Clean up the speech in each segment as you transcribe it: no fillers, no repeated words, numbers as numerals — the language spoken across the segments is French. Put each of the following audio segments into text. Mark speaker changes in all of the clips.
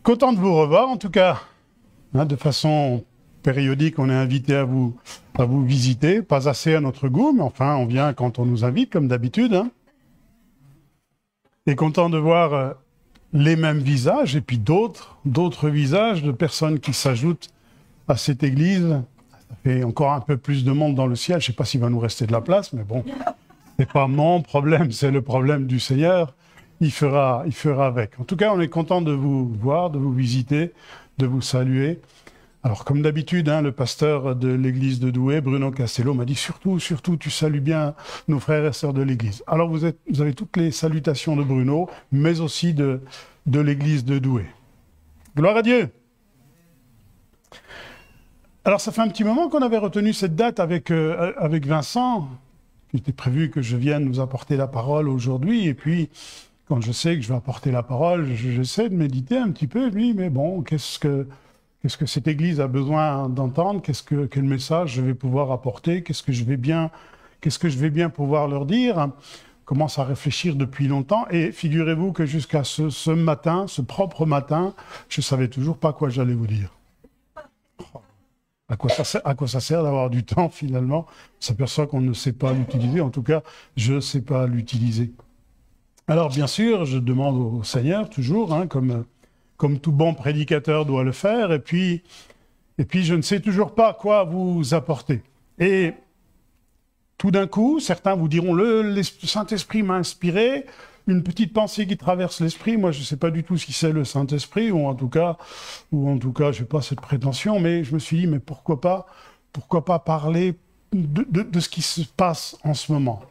Speaker 1: Content de vous revoir, en tout cas. De façon périodique, on est invité à vous visiter. Pas assez à notre goût, mais enfin, on vient quand on nous invite, comme d'habitude. Et content de voir les mêmes visages, et puis d'autres visages de personnes qui s'ajoutent à cette église. Ça fait encore un peu plus de monde dans le ciel. Je ne sais pas s'il va nous rester de la place, mais bon, c'est pas mon problème, c'est le problème du Seigneur. Il fera avec. En tout cas, on est content de vous voir, de vous visiter, de vous saluer. Alors, comme d'habitude, le pasteur de l'église de Douai, Bruno Castello, m'a dit surtout, tu salues bien nos frères et sœurs de l'église. Alors, vous avez toutes les salutations de Bruno, mais aussi de l'église de Douai. Gloire à Dieu! Alors, ça fait un petit moment qu'on avait retenu cette date avec Vincent. Il était prévu que je vienne nous apporter la parole aujourd'hui, et puis, quand je sais que je vais apporter la parole, j'essaie de méditer un petit peu, lui, mais bon, qu'est-ce que cette Église a besoin d'entendre? Quel message je vais pouvoir apporter? Qu'est-ce que je vais bien pouvoir leur dire? Je commence à réfléchir depuis longtemps, et figurez-vous que jusqu'à ce matin, ce propre matin, je ne savais toujours pas quoi j'allais vous dire. À quoi ça sert d'avoir du temps, finalement? On s'aperçoit qu'on ne sait pas l'utiliser, en tout cas, je ne sais pas l'utiliser. Alors, bien sûr, je demande au Seigneur, toujours, comme tout bon prédicateur doit le faire, et puis je ne sais toujours pas quoi vous apporter. Et tout d'un coup, certains vous diront, le Saint-Esprit m'a inspiré, une petite pensée qui traverse l'esprit. Moi, je ne sais pas du tout si c'est le Saint-Esprit, ou en tout cas, je n'ai pas cette prétention, mais je me suis dit, mais pourquoi pas parler de ce qui se passe en ce moment?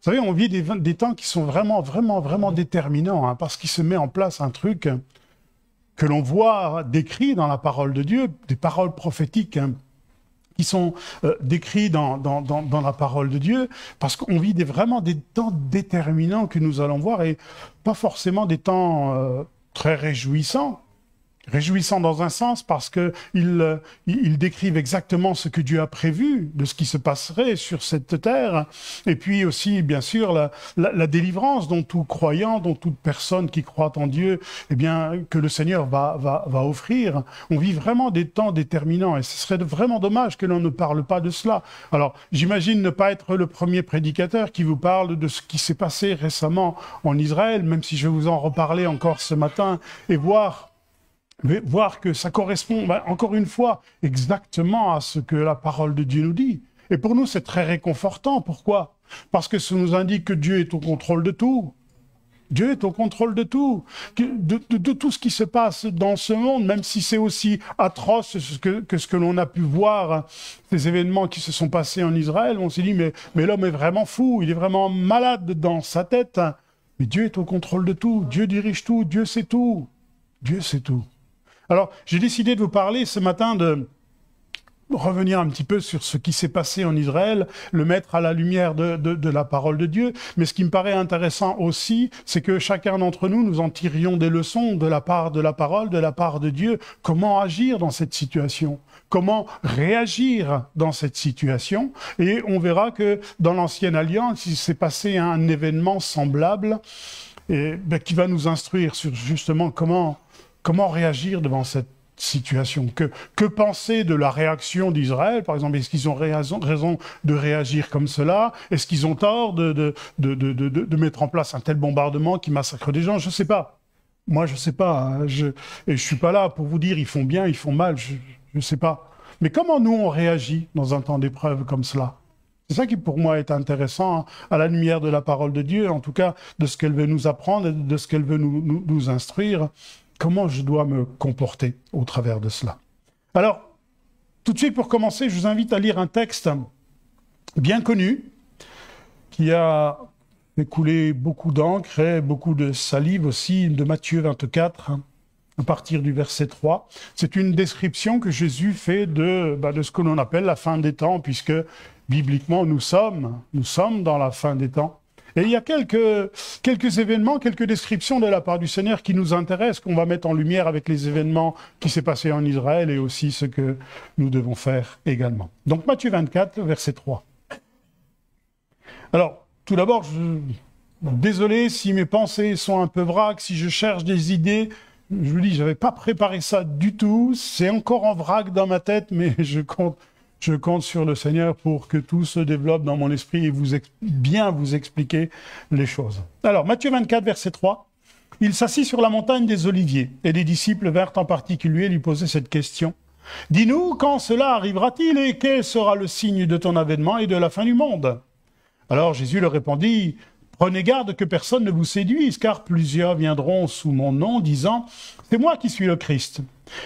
Speaker 1: Vous savez, on vit des temps qui sont vraiment déterminants, parce qu'il se met en place un truc que l'on voit décrit dans la parole de Dieu, des paroles prophétiques qui sont décrites dans la parole de Dieu, parce qu'on vit vraiment des temps déterminants que nous allons voir, et pas forcément des temps très réjouissants. Réjouissant dans un sens parce qu'ils décrivent exactement ce que Dieu a prévu de ce qui se passerait sur cette terre, et puis aussi bien sûr la délivrance dont tout croyant, dont toute personne qui croit en Dieu, que le Seigneur va offrir. On vit vraiment des temps déterminants, et ce serait vraiment dommage que l'on ne parle pas de cela. Alors j'imagine ne pas être le premier prédicateur qui vous parle de ce qui s'est passé récemment en Israël, même si je vais vous en reparler encore ce matin, et voir que ça correspond, encore une fois, exactement à ce que la parole de Dieu nous dit. Et pour nous, c'est très réconfortant. Pourquoi? Parce que ça nous indique que Dieu est au contrôle de tout. Dieu est au contrôle de tout. De tout ce qui se passe dans ce monde, même si c'est aussi atroce que ce que l'on a pu voir, ces événements qui se sont passés en Israël. On s'est dit, mais l'homme est vraiment fou, il est vraiment malade dans sa tête. Mais Dieu est au contrôle de tout. Dieu dirige tout. Dieu sait tout. Dieu sait tout. Alors, j'ai décidé de vous parler ce matin de revenir un petit peu sur ce qui s'est passé en Israël, le mettre à la lumière de la parole de Dieu. Mais ce qui me paraît intéressant aussi, c'est que chacun d'entre nous en tirions des leçons de la part de la parole, de la part de Dieu. Comment agir dans cette situation? Comment réagir dans cette situation? Et on verra que dans l'Ancienne Alliance, il s'est passé un événement semblable qui va nous instruire sur justement comment réagir devant cette situation? Que penser de la réaction d'Israël, par exemple? Est-ce qu'ils ont raison de réagir comme cela? Est-ce qu'ils ont tort de mettre en place un tel bombardement qui massacre des gens? Je ne sais pas. Moi, je ne sais pas. Et je ne suis pas là pour vous dire ils font bien, ils font mal. Je ne sais pas. Mais comment nous, on réagit dans un temps d'épreuve comme cela? C'est ça qui, pour moi, est intéressant, à la lumière de la parole de Dieu, en tout cas de ce qu'elle veut nous apprendre et de ce qu'elle veut nous instruire. Comment je dois me comporter au travers de cela? Alors, tout de suite pour commencer, je vous invite à lire un texte bien connu qui a fait couler beaucoup d'encre et beaucoup de salive aussi, de Matthieu 24, à partir du verset 3. C'est une description que Jésus fait de ce que l'on appelle la fin des temps, puisque bibliquement nous sommes dans la fin des temps. Et il y a quelques événements, quelques descriptions de la part du Seigneur qui nous intéressent, qu'on va mettre en lumière avec les événements qui s'est passé en Israël et aussi ce que nous devons faire également. Donc Matthieu 24, verset 3. Alors, tout d'abord, désolé si mes pensées sont un peu vraques, si je cherche des idées, je vous dis, je n'avais pas préparé ça du tout. C'est encore en vrac dans ma tête, mais je compte sur le Seigneur pour que tout se développe dans mon esprit et bien vous expliquer les choses. Alors, Matthieu 24, verset 3. Il s'assit sur la montagne des Oliviers, et les disciples vinrent en particulier lui poser cette question. « Dis-nous, quand cela arrivera-t-il, et quel sera le signe de ton avènement et de la fin du monde ?» Alors Jésus leur répondit, « Prenez garde que personne ne vous séduise, car plusieurs viendront sous mon nom, disant, « C'est moi qui suis le Christ. »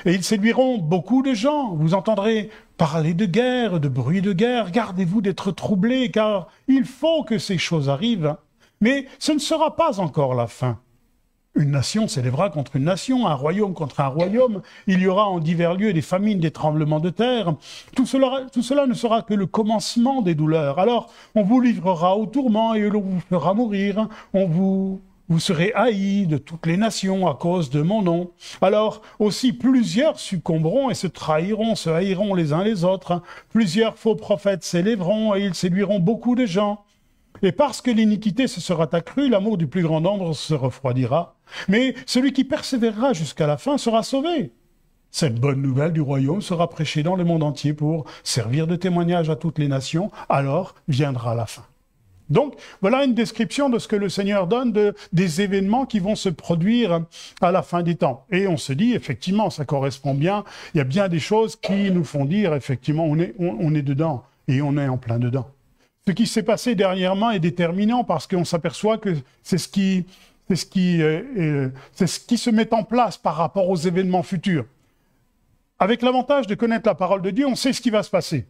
Speaker 1: Et ils séduiront beaucoup de gens. Vous entendrez parler de guerre, de bruit de guerre. Gardez-vous d'être troublés, car il faut que ces choses arrivent. Mais ce ne sera pas encore la fin. Une nation s'élèvera contre une nation, un royaume contre un royaume. Il y aura en divers lieux des famines, des tremblements de terre. Tout cela ne sera que le commencement des douleurs. Alors, on vous livrera au tourment et l'on vous fera mourir. Vous serez haïs de toutes les nations à cause de mon nom. Alors aussi plusieurs succomberont et se trahiront, se haïront les uns les autres. Plusieurs faux prophètes s'élèveront et ils séduiront beaucoup de gens. Et parce que l'iniquité se sera accrue, l'amour du plus grand nombre se refroidira. Mais celui qui persévérera jusqu'à la fin sera sauvé. Cette bonne nouvelle du royaume sera prêchée dans le monde entier pour servir de témoignage à toutes les nations. Alors viendra la fin. Donc, voilà une description de ce que le Seigneur donne des événements qui vont se produire à la fin des temps. Et on se dit, effectivement, ça correspond bien. Il y a bien des choses qui nous font dire, effectivement, on est dedans et on est en plein dedans. Ce qui s'est passé dernièrement est déterminant parce qu'on s'aperçoit que c'est ce qui se met en place par rapport aux événements futurs. Avec l'avantage de connaître la parole de Dieu, on sait ce qui va se passer.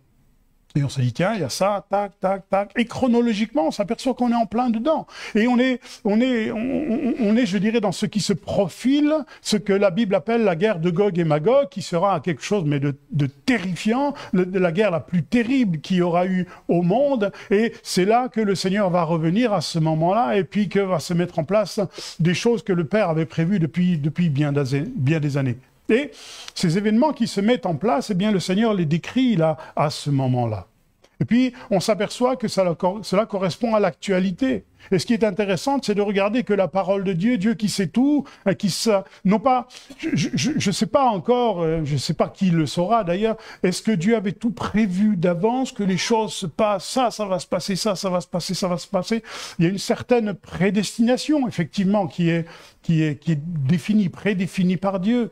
Speaker 1: Et on se dit, tiens, il y a ça, tac, tac, tac. Et chronologiquement, on s'aperçoit qu'on est en plein dedans. Et on est, je dirais, dans ce qui se profile, ce que la Bible appelle la guerre de Gog et Magog, qui sera quelque chose mais de terrifiant, de la guerre la plus terrible qu'il y aura eu au monde. Et c'est là que le Seigneur va revenir à ce moment-là, et puis que va se mettre en place des choses que le Père avait prévues depuis bien des années. Et ces événements qui se mettent en place, eh bien, le Seigneur les décrit là, à ce moment-là. Et puis, on s'aperçoit que cela correspond à l'actualité. Et ce qui est intéressant, c'est de regarder que la parole de Dieu, Dieu qui sait tout, non pas, je ne sais pas encore, je ne sais pas qui le saura d'ailleurs, est-ce que Dieu avait tout prévu d'avance, que les choses se passent, ça va se passer, ça va se passer, ça va se passer. Il y a une certaine prédestination, effectivement, qui est définie, prédéfinie par Dieu.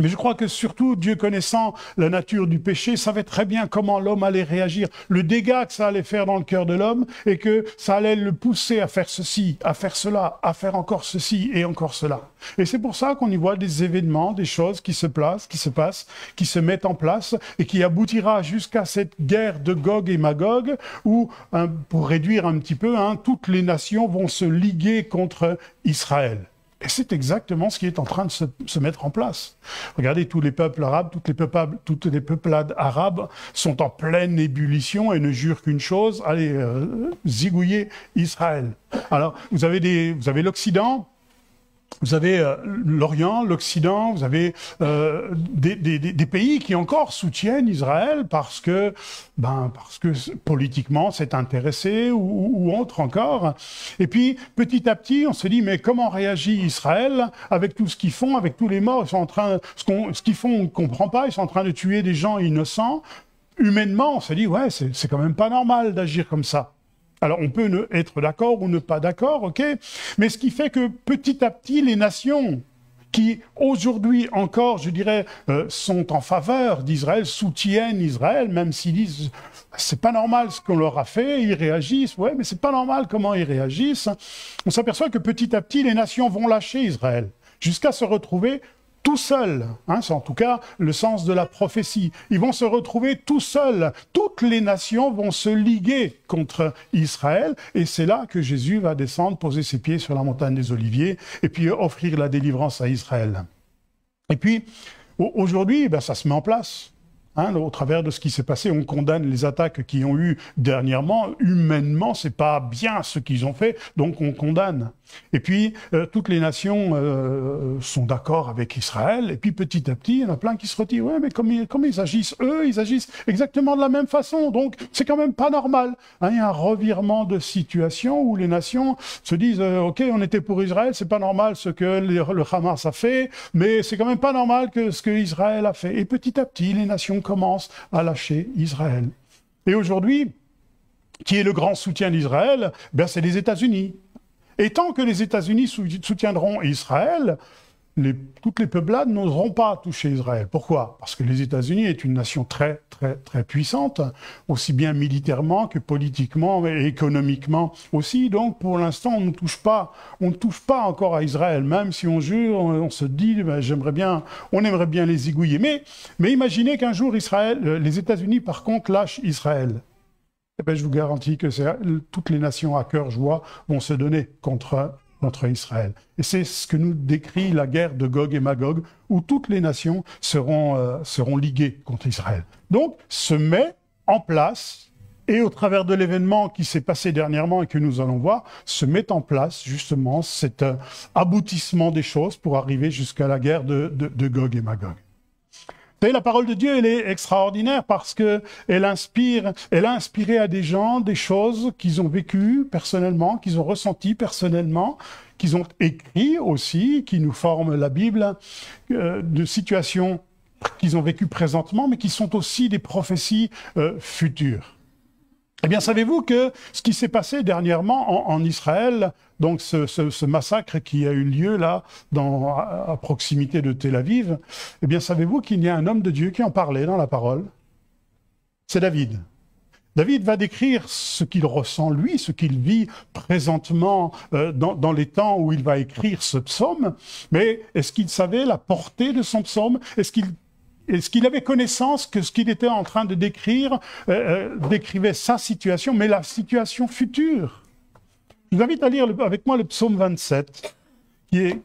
Speaker 1: Mais je crois que surtout, Dieu connaissant la nature du péché, savait très bien comment l'homme allait réagir, le dégât que ça allait faire dans le cœur de l'homme, et que ça allait le pousser à faire ceci, à faire cela, à faire encore ceci et encore cela. Et c'est pour ça qu'on y voit des événements, des choses qui se passent, qui se mettent en place, et qui aboutira jusqu'à cette guerre de Gog et Magog, où, pour réduire un petit peu, toutes les nations vont se liguer contre Israël. Et c'est exactement ce qui est en train de se mettre en place. Regardez, tous les peuples arabes, toutes les peuplades arabes sont en pleine ébullition et ne jurent qu'une chose, allez, zigouiller Israël. Alors, vous avez l'Occident, vous avez l'Orient, l'Occident, vous avez des pays qui encore soutiennent Israël parce que politiquement c'est intéressé ou autre encore. Et puis petit à petit on se dit mais comment réagit Israël avec tout ce qu'ils font, avec tous les morts, ils sont en train, ce qu'ils font on ne comprend pas, ils sont en train de tuer des gens innocents. Humainement on se dit ouais c'est quand même pas normal d'agir comme ça. Alors, on peut être d'accord ou ne pas d'accord, ok? Mais ce qui fait que petit à petit, les nations qui, aujourd'hui encore, je dirais, sont en faveur d'Israël, soutiennent Israël, même s'ils disent « c'est pas normal ce qu'on leur a fait », ils réagissent « ouais, mais c'est pas normal comment ils réagissent », on s'aperçoit que petit à petit, les nations vont lâcher Israël, jusqu'à se retrouver tout seuls, c'est en tout cas le sens de la prophétie. Ils vont se retrouver tout seuls. Toutes les nations vont se liguer contre Israël. Et c'est là que Jésus va descendre, poser ses pieds sur la montagne des Oliviers et puis offrir la délivrance à Israël. Et puis, aujourd'hui, ça se met en place. hein, au travers de ce qui s'est passé. On condamne les attaques qu'ils ont eues dernièrement. Humainement, c'est pas bien ce qu'ils ont fait, donc on condamne. Et puis, toutes les nations sont d'accord avec Israël, et puis petit à petit, il y en a plein qui se retirent. Ouais, mais comme ils agissent, eux, ils agissent exactement de la même façon, donc c'est quand même pas normal. Hein, il y a un revirement de situation où les nations se disent ok, on était pour Israël, c'est pas normal ce que le Hamas a fait, mais c'est quand même pas normal que ce que Israël a fait. Et petit à petit, les nations commencent à lâcher Israël. Et aujourd'hui, qui est le grand soutien d'Israël? Ben, c'est les États-Unis. Et tant que les États-Unis soutiendront Israël, toutes les peuplades n'oseront pas toucher Israël. Pourquoi? Parce que les États-Unis est une nation très, très, très puissante, aussi bien militairement que politiquement et économiquement aussi. Donc, pour l'instant, on ne touche pas encore à Israël. Même si on jure, on se dit, ben, on aimerait bien les zigouiller. Mais imaginez qu'un jour, les États-Unis, par contre, lâchent Israël. Eh ben, je vous garantis que toutes les nations à cœur joie vont se donner contre Israël. Et c'est ce que nous décrit la guerre de Gog et Magog, où toutes les nations seront liguées contre Israël. Donc, se met en place, et au travers de l'événement qui s'est passé dernièrement et que nous allons voir, se met en place justement cet aboutissement des choses pour arriver jusqu'à la guerre de Gog et Magog. Vous savez, la parole de Dieu, elle est extraordinaire parce qu'elle a inspiré à des gens des choses qu'ils ont vécues personnellement, qu'ils ont ressenties personnellement, qu'ils ont écrit aussi, qui nous forment la Bible, de situations qu'ils ont vécues présentement, mais qui sont aussi des prophéties futures. Eh bien, savez-vous que ce qui s'est passé dernièrement en Israël, donc ce massacre qui a eu lieu là, à proximité de Tel Aviv, eh bien, savez-vous qu'il y a un homme de Dieu qui en parlait dans la parole? C'est David. David va décrire ce qu'il ressent, lui, ce qu'il vit présentement dans les temps où il va écrire ce psaume. Mais est-ce qu'il savait la portée de son psaume? Est-ce qu'il avait connaissance que ce qu'il était en train de décrire décrivait sa situation, mais la situation future? Je vous invite à lire avec moi le psaume 27, qui est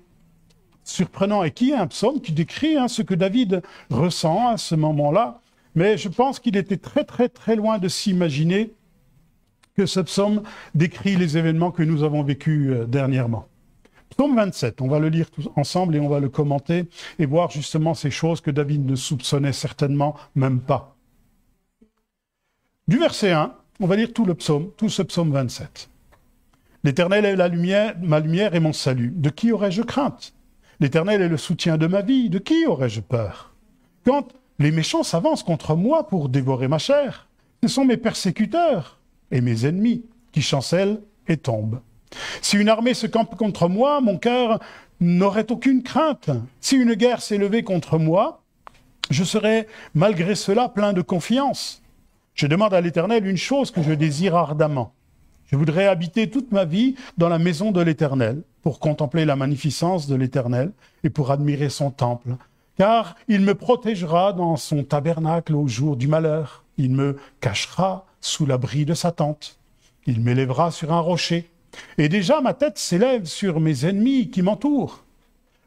Speaker 1: surprenant et qui est un psaume qui décrit ce que David ressent à ce moment-là. Mais je pense qu'il était très, très, très loin de s'imaginer que ce psaume décrit les événements que nous avons vécus dernièrement. Psaume 27, on va le lire tous ensemble et on va le commenter et voir justement ces choses que David ne soupçonnait certainement même pas. Du verset 1, on va lire tout ce psaume 27. L'Éternel est ma lumière et mon salut. De qui aurais-je crainte? L'Éternel est le soutien de ma vie. De qui aurais-je peur? Quand les méchants s'avancent contre moi pour dévorer ma chair, ce sont mes persécuteurs et mes ennemis qui chancellent et tombent. Si une armée se campe contre moi, mon cœur n'aurait aucune crainte. Si une guerre s'est levée contre moi, je serai malgré cela plein de confiance. Je demande à l'Éternel une chose que je désire ardemment. Je voudrais habiter toute ma vie dans la maison de l'Éternel, pour contempler la magnificence de l'Éternel et pour admirer son temple. Car il me protégera dans son tabernacle au jour du malheur. Il me cachera sous l'abri de sa tente. Il m'élèvera sur un rocher. Et déjà ma tête s'élève sur mes ennemis qui m'entourent.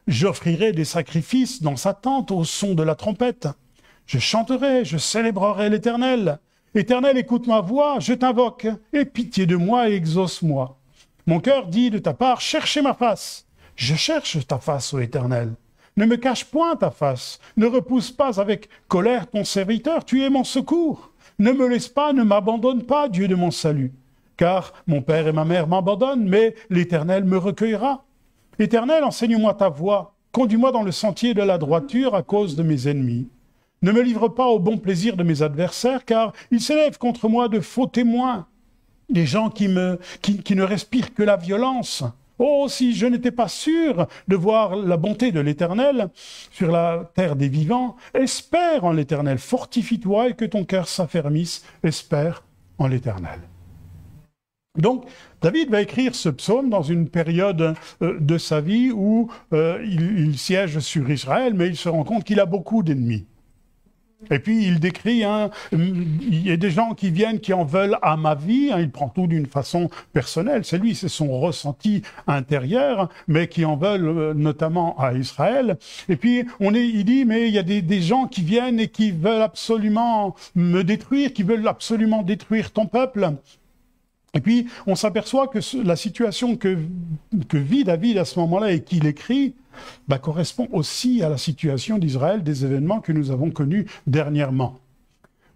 Speaker 1: J'offrirai des sacrifices dans sa tente au son de la trompette. Je chanterai, je célébrerai l'Éternel. Éternel, écoute ma voix, je t'invoque. Aie pitié de moi et exauce-moi. Mon cœur dit de ta part, cherchez ma face. Je cherche ta face, ô Éternel. Ne me cache point ta face. Ne repousse pas avec colère ton serviteur. Tu es mon secours. Ne me laisse pas, ne m'abandonne pas, Dieu de mon salut. Car mon père et ma mère m'abandonnent, mais l'Éternel me recueillera. Éternel, enseigne-moi ta voie. Conduis-moi dans le sentier de la droiture à cause de mes ennemis. Ne me livre pas au bon plaisir de mes adversaires, car ils s'élèvent contre moi de faux témoins, des gens qui ne respirent que la violence. Oh, si je n'étais pas sûr de voir la bonté de l'Éternel sur la terre des vivants, espère en l'Éternel, fortifie-toi et que ton cœur s'affermisse, espère en l'Éternel. Donc, David va écrire ce psaume dans une période de sa vie où il siège sur Israël, mais il se rend compte qu'il a beaucoup d'ennemis. Et puis il décrit, il y a des gens qui viennent, qui en veulent à ma vie, il prend tout d'une façon personnelle, c'est lui, c'est son ressenti intérieur, mais qui en veulent notamment à Israël. Et puis il dit, mais il y a des gens qui viennent et qui veulent absolument me détruire, qui veulent absolument détruire ton peuple. Et puis on s'aperçoit que la situation que vit David à ce moment-là et qu'il écrit, correspond aussi à la situation d'Israël, des événements que nous avons connus dernièrement.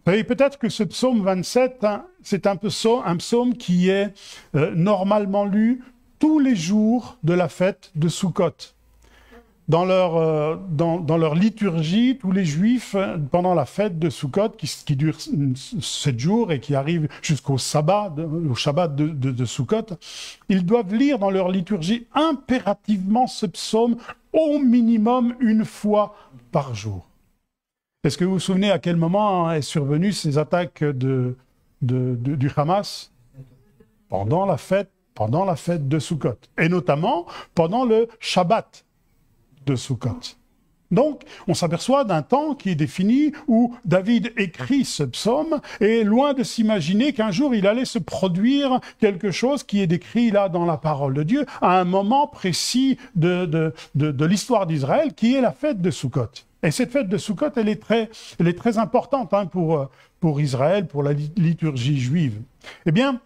Speaker 1: Vous savez, peut-être que ce psaume 27, c'est un psaume qui est normalement lu tous les jours de la fête de Sukkot. Dans leur liturgie, tous les Juifs, pendant la fête de Sukkot, qui dure 7 jours et qui arrive jusqu'au Shabbat de Sukkot, ils doivent lire dans leur liturgie impérativement ce psaume au minimum une fois par jour. Est-ce que vous vous souvenez à quel moment est survenue ces attaques du Hamas? Pendant la fête de Sukkot, et notamment pendant le Shabbat de Sukkot. Donc, on s'aperçoit d'un temps qui est défini où David écrit ce psaume et loin de s'imaginer qu'un jour il allait se produire quelque chose qui est décrit là dans la parole de Dieu à un moment précis de l'histoire d'Israël qui est la fête de Sukkot. Et cette fête de Sukkot, elle est très importante pour Israël, pour la liturgie juive. Eh bien,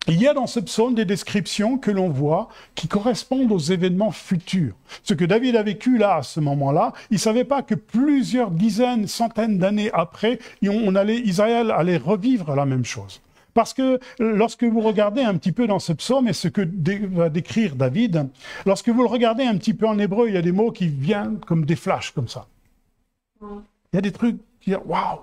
Speaker 1: il y a dans ce psaume des descriptions que l'on voit qui correspondent aux événements futurs. Ce que David a vécu là, à ce moment-là, il ne savait pas que plusieurs dizaines, centaines d'années après, Israël allait revivre la même chose. Parce que lorsque vous regardez un petit peu dans ce psaume et ce que va décrire David, lorsque vous le regardez un petit peu en hébreu, il y a des mots qui viennent comme des flashs, comme ça. Il y a des trucs qui disent « Waouh,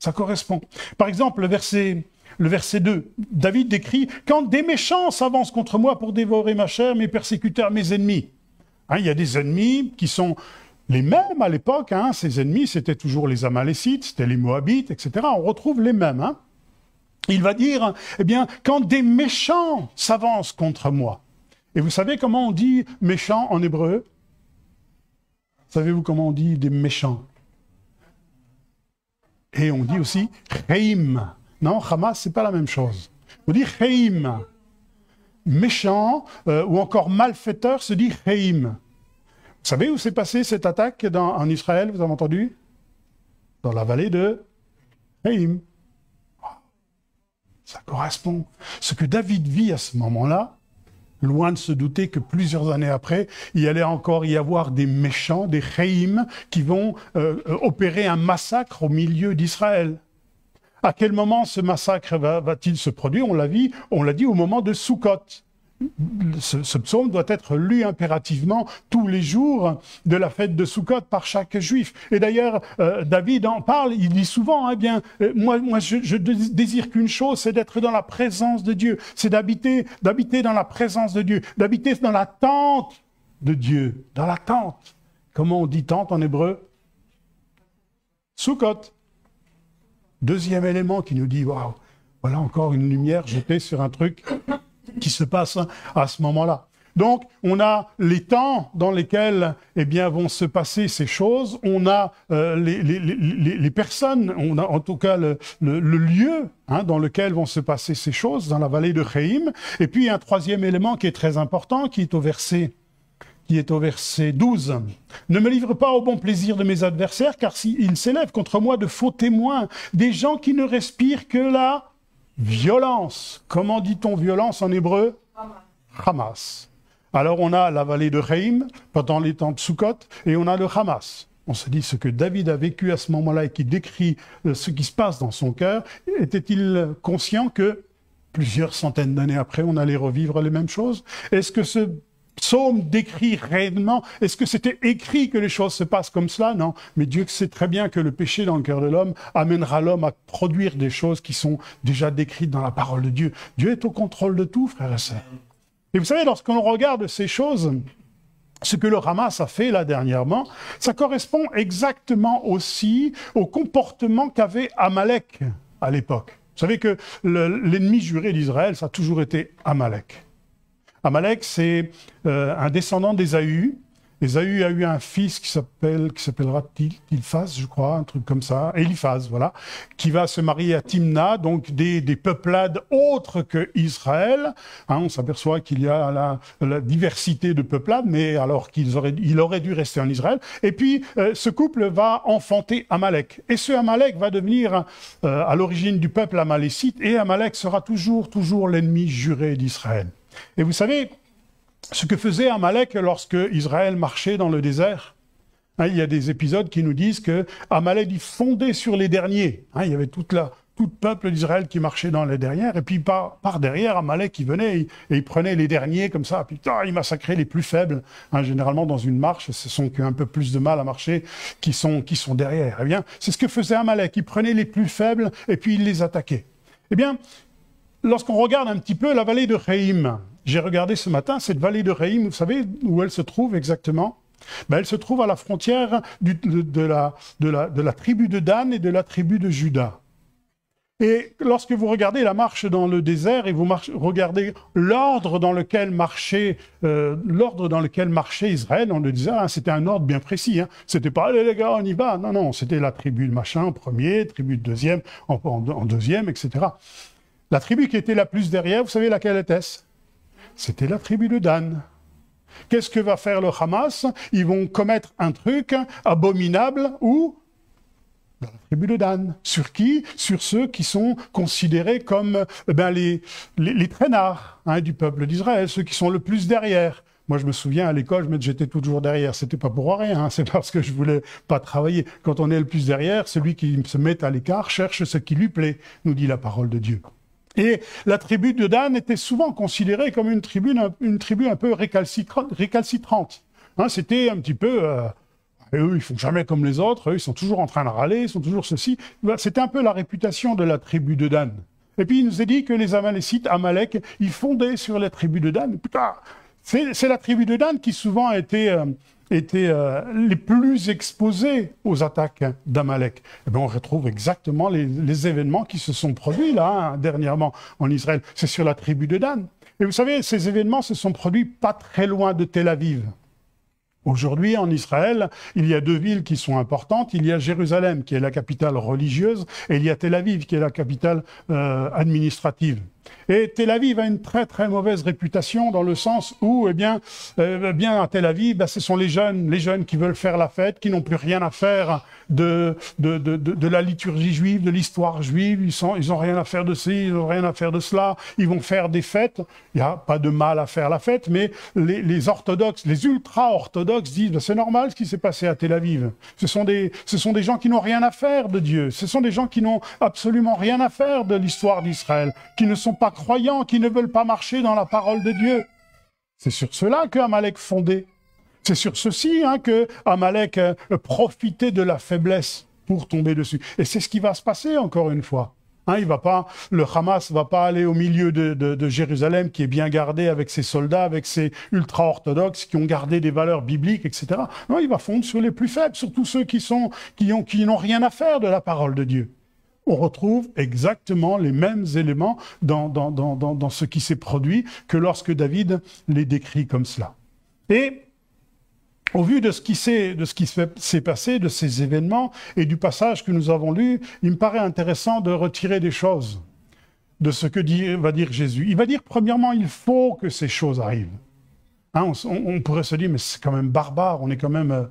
Speaker 1: ça correspond ». Par exemple, le verset 2, David décrit « Quand des méchants s'avancent contre moi pour dévorer ma chair, mes persécuteurs, mes ennemis ». Il y a des ennemis qui sont les mêmes à l'époque. Ces ennemis, c'était toujours les Amalécites, c'était les Moabites, etc. On retrouve les mêmes. Il va dire « Quand des méchants s'avancent contre moi ». Et vous savez comment on dit « méchant » en hébreu? Savez-vous comment on dit des méchants? Et on dit aussi « Reim ». Non, Hamas, c'est pas la même chose. On dit Reim. Méchant ou encore malfaiteur se dit Reim. Vous savez où s'est passée cette attaque en Israël, vous avez entendu? Dans la vallée de Reim. Ça correspond. Ce que David vit à ce moment-là, loin de se douter que plusieurs années après, il allait encore y avoir des méchants, des Reim, qui vont opérer un massacre au milieu d'Israël. À quel moment ce massacre va-t-il se produire? On l'a dit au moment de Sukkot. Ce psaume doit être lu impérativement tous les jours de la fête de Sukkot par chaque juif. Et d'ailleurs, David en parle, il dit souvent, moi je désire qu'une chose, c'est d'être dans la présence de Dieu, c'est d'habiter dans la présence de Dieu, d'habiter dans la tente de Dieu, dans la tente. Comment on dit tente en hébreu? Sukkot. Deuxième élément qui nous dit, waouh, voilà encore une lumière jetée sur un truc qui se passe à ce moment-là. Donc, on a les temps dans lesquels vont se passer ces choses, on a les personnes, on a en tout cas le lieu dans lequel vont se passer ces choses, dans la vallée de Reim. Et puis, un troisième élément qui est très important, qui est au verset 12. « Ne me livre pas au bon plaisir de mes adversaires, car s'ils s'élèvent contre moi de faux témoins, des gens qui ne respirent que la violence. » Comment dit-on violence en hébreu? Hamas. Alors on a la vallée de Reim, pendant les temps de Sukkot, et on a le Hamas. On se dit ce que David a vécu à ce moment-là et qui décrit ce qui se passe dans son cœur, était-il conscient que plusieurs centaines d'années après, on allait revivre les mêmes choses? Est-ce que ce psaume décrit réellement, est-ce que c'était écrit que les choses se passent comme cela? Non, mais Dieu sait très bien que le péché dans le cœur de l'homme amènera l'homme à produire des choses qui sont déjà décrites dans la parole de Dieu. Dieu est au contrôle de tout, frères et sœurs. Et vous savez, lorsqu'on regarde ces choses, ce que le Hamas a fait là dernièrement, ça correspond exactement aussi au comportement qu'avait Amalek à l'époque. Vous savez que l'ennemi juré d'Israël, ça a toujours été Amalek. Amalek, c'est un descendant d'Ésaü Ésaü a eu un fils qui s'appellera Eliphaz, je crois, un truc comme ça, Eliphaz, voilà, qui va se marier à Timna, donc des peuplades autres que Israël. Hein, on s'aperçoit qu'il y a la diversité de peuplades, mais alors il aurait dû rester en Israël. Et puis, ce couple va enfanter Amalek. Et ce Amalek va devenir à l'origine du peuple amalécite, et Amalek sera toujours l'ennemi juré d'Israël. Et vous savez, ce que faisait Amalek lorsque Israël marchait dans le désert, hein, il y a des épisodes qui nous disent que Amalek il fondait sur les derniers. Hein, il y avait tout le peuple d'Israël qui marchait dans les derrière, et puis par derrière, Amalek il venait et il prenait les derniers comme ça, puis il massacrait les plus faibles. Hein, généralement dans une marche, ce sont qui ont un peu plus de mal à marcher qui sont derrière. Eh bien, c'est ce que faisait Amalek. Il prenait les plus faibles et puis il les attaquait. Eh bien, lorsqu'on regarde un petit peu la vallée de Réhim, j'ai regardé ce matin, cette vallée de Réhim, vous savez où elle se trouve exactement? Ben, elle se trouve à la frontière de la tribu de Dan et de la tribu de Juda. Et lorsque vous regardez la marche dans le désert et vous regardez l'ordre dans lequel marchait Israël dans le désert, hein, c'était un ordre bien précis. Hein. C'était pas allez les gars on y va, non, c'était la tribu de machin en premier, tribu de deuxième en deuxième, etc. La tribu qui était la plus derrière, vous savez laquelle était-ce? C'était la tribu de Dan. Qu'est-ce que va faire le Hamas? Ils vont commettre un truc abominable où? Dans la tribu de Dan. Sur qui? Sur ceux qui sont considérés comme les traînards hein, du peuple d'Israël, ceux qui sont le plus derrière. Moi, je me souviens, à l'école, j'étais toujours derrière. C'était pas pour rien, hein, c'est parce que je voulais pas travailler. Quand on est le plus derrière, celui qui se met à l'écart cherche ce qui lui plaît, nous dit la parole de Dieu. Et la tribu de Dan était souvent considérée comme une tribu un peu récalcitrante. Hein, c'était un petit peu... eux, ils font jamais comme les autres, eux, ils sont toujours en train de râler, ils sont toujours ceci. C'était un peu la réputation de la tribu de Dan. Et puis, il nous est dit que les Amalécites, Amalek, ils fondaient sur la tribu de Dan. Putain, c'est la tribu de Dan qui souvent a été... étaient les plus exposés aux attaques d'Amalek. Eh bien, on retrouve exactement les événements qui se sont produits là, hein, dernièrement en Israël. C'est sur la tribu de Dan. Et vous savez, ces événements se sont produits pas très loin de Tel Aviv. Aujourd'hui, en Israël, il y a deux villes qui sont importantes. Il y a Jérusalem, qui est la capitale religieuse, et il y a Tel Aviv, qui est la capitale administrative. Et Tel Aviv a une très très mauvaise réputation dans le sens où, bien à Tel Aviv, ce sont les jeunes qui veulent faire la fête, qui n'ont plus rien à faire de la liturgie juive, de l'histoire juive. Ils ont rien à faire de ci, ils ont rien à faire de cela. Ils vont faire des fêtes. Il n'y a pas de mal à faire la fête, mais les orthodoxes, les ultra-orthodoxes disent c'est normal ce qui s'est passé à Tel Aviv. Ce sont des gens qui n'ont rien à faire de Dieu. Ce sont des gens qui n'ont absolument rien à faire de l'histoire d'Israël, qui ne sont pas croyants, qui ne veulent pas marcher dans la parole de Dieu. C'est sur cela que Amalek fondait. C'est sur ceci que Amalek profitait de la faiblesse pour tomber dessus. Et c'est ce qui va se passer encore une fois. Le Hamas va pas aller au milieu de Jérusalem qui est bien gardé avec ses soldats, avec ses ultra-orthodoxes qui ont gardé des valeurs bibliques, etc. Non, il va fondre sur les plus faibles, sur tous ceux qui n'ont rien à faire de la parole de Dieu. On retrouve exactement les mêmes éléments dans ce qui s'est produit que lorsque David les décrit comme cela. Et au vu de ce qui s'est passé, de ces événements et du passage que nous avons lu, il me paraît intéressant de retirer des choses de ce que va dire Jésus. Il va dire, premièrement, il faut que ces choses arrivent. On pourrait se dire, mais c'est quand même barbare, on est quand même...